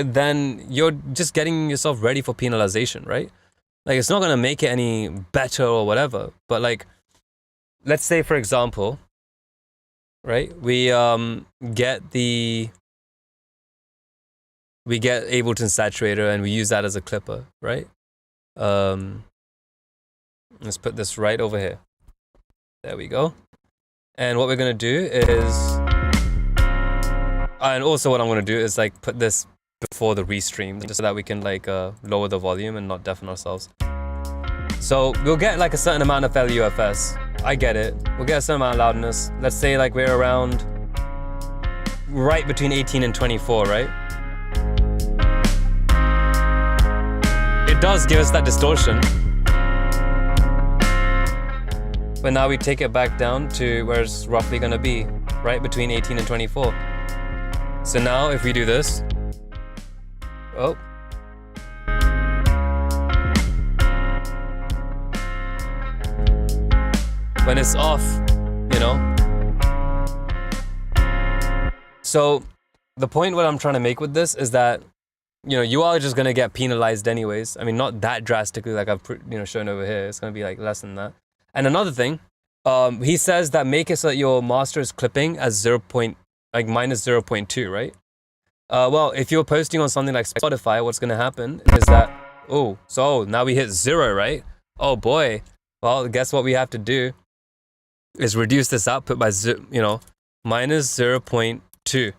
then you're just getting yourself ready for penalization, right? Like, it's not going to make it any better or whatever. But like, let's say, for example, right, we get Ableton Saturator and we use that as a clipper, right? Let's put this right over here. There we go. And what we're going to do is... and also what I'm going to do is like put this before the restream just so that we can like lower the volume and not deafen ourselves. So we'll get like a certain amount of LUFS. I get it. We'll get a certain amount of loudness. Let's say like we're around right between 18 and 24, right? It does give us that distortion. But now we take it back down to where it's roughly going to be, right between 18 and 24. So now if we do this, oh, when it's off, you know? So the point what I'm trying to make with this is that, you know, you are just going to get penalized anyways. I mean, not that drastically like I've shown over here. It's going to be like less than that. And another thing, he says that make it so that your master is clipping as minus 0.2, right? Well, if you're posting on something like Spotify, what's going to happen is that, so now we hit 0, right? Oh boy. Well, guess what we have to do is reduce this output by, minus 0.2.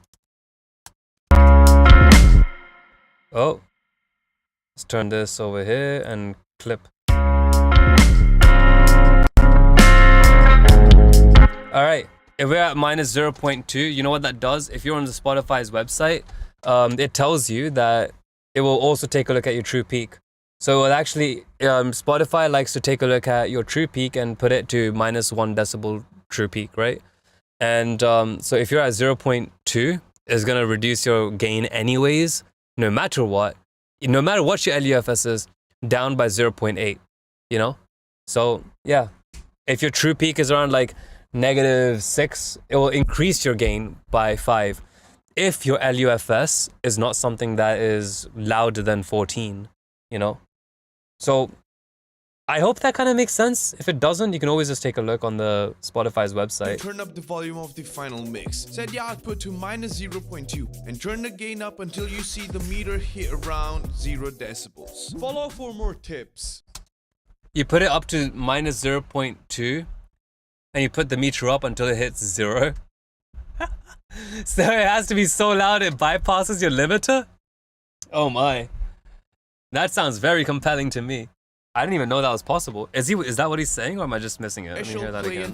Oh, let's turn this over here and clip. All right, if we're at minus 0.2, you know what that does? If you're on the Spotify's website, it tells you that it will also take a look at your true peak. So it will actually, Spotify likes to take a look at your true peak and put it to minus 1 decibel true peak, right? And so if you're at 0.2, it's gonna reduce your gain anyways, no matter what your LUFS is, down by 0.8, you know? So yeah, if your true peak is around like -6, it will increase your gain by 5. If your LUFS is not something that is louder than 14, you know? So I hope that kind of makes sense. If it doesn't, you can always just take a look on the Spotify's website. Turn up the volume of the final mix. Set the output to minus 0.2 and turn the gain up until you see the meter hit around 0 decibels. Follow for more tips. You put it up to minus 0.2 and you put the meter up until it hits 0. So it has to be so loud it bypasses your limiter? Oh my. That sounds very compelling to me. I didn't even know that was possible. Is that what he's saying, or am I just missing it? Let me hear that again.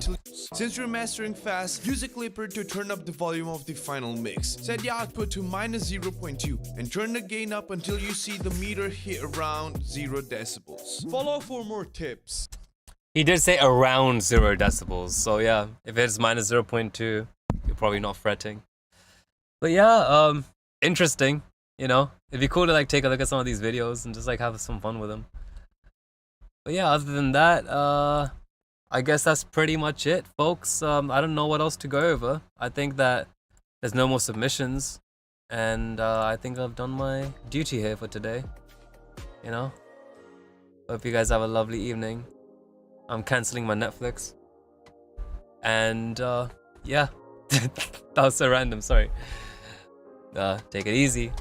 Since you're mastering fast, use a clipper to turn up the volume of the final mix. Set the output to minus 0.2 and turn the gain up until you see the meter hit around 0 decibels. Follow for more tips. He did say around 0 decibels, so yeah, if it's minus 0.2, you're probably not fretting. But yeah, interesting, you know? It'd be cool to like take a look at some of these videos and just like have some fun with them. But yeah, other than that, I guess that's pretty much it, folks. I don't know what else to go over. I think that there's no more submissions, and I think I've done my duty here for today. You know? Hope you guys have a lovely evening. I'm canceling my Netflix. And yeah, that was so random, sorry. Take it easy.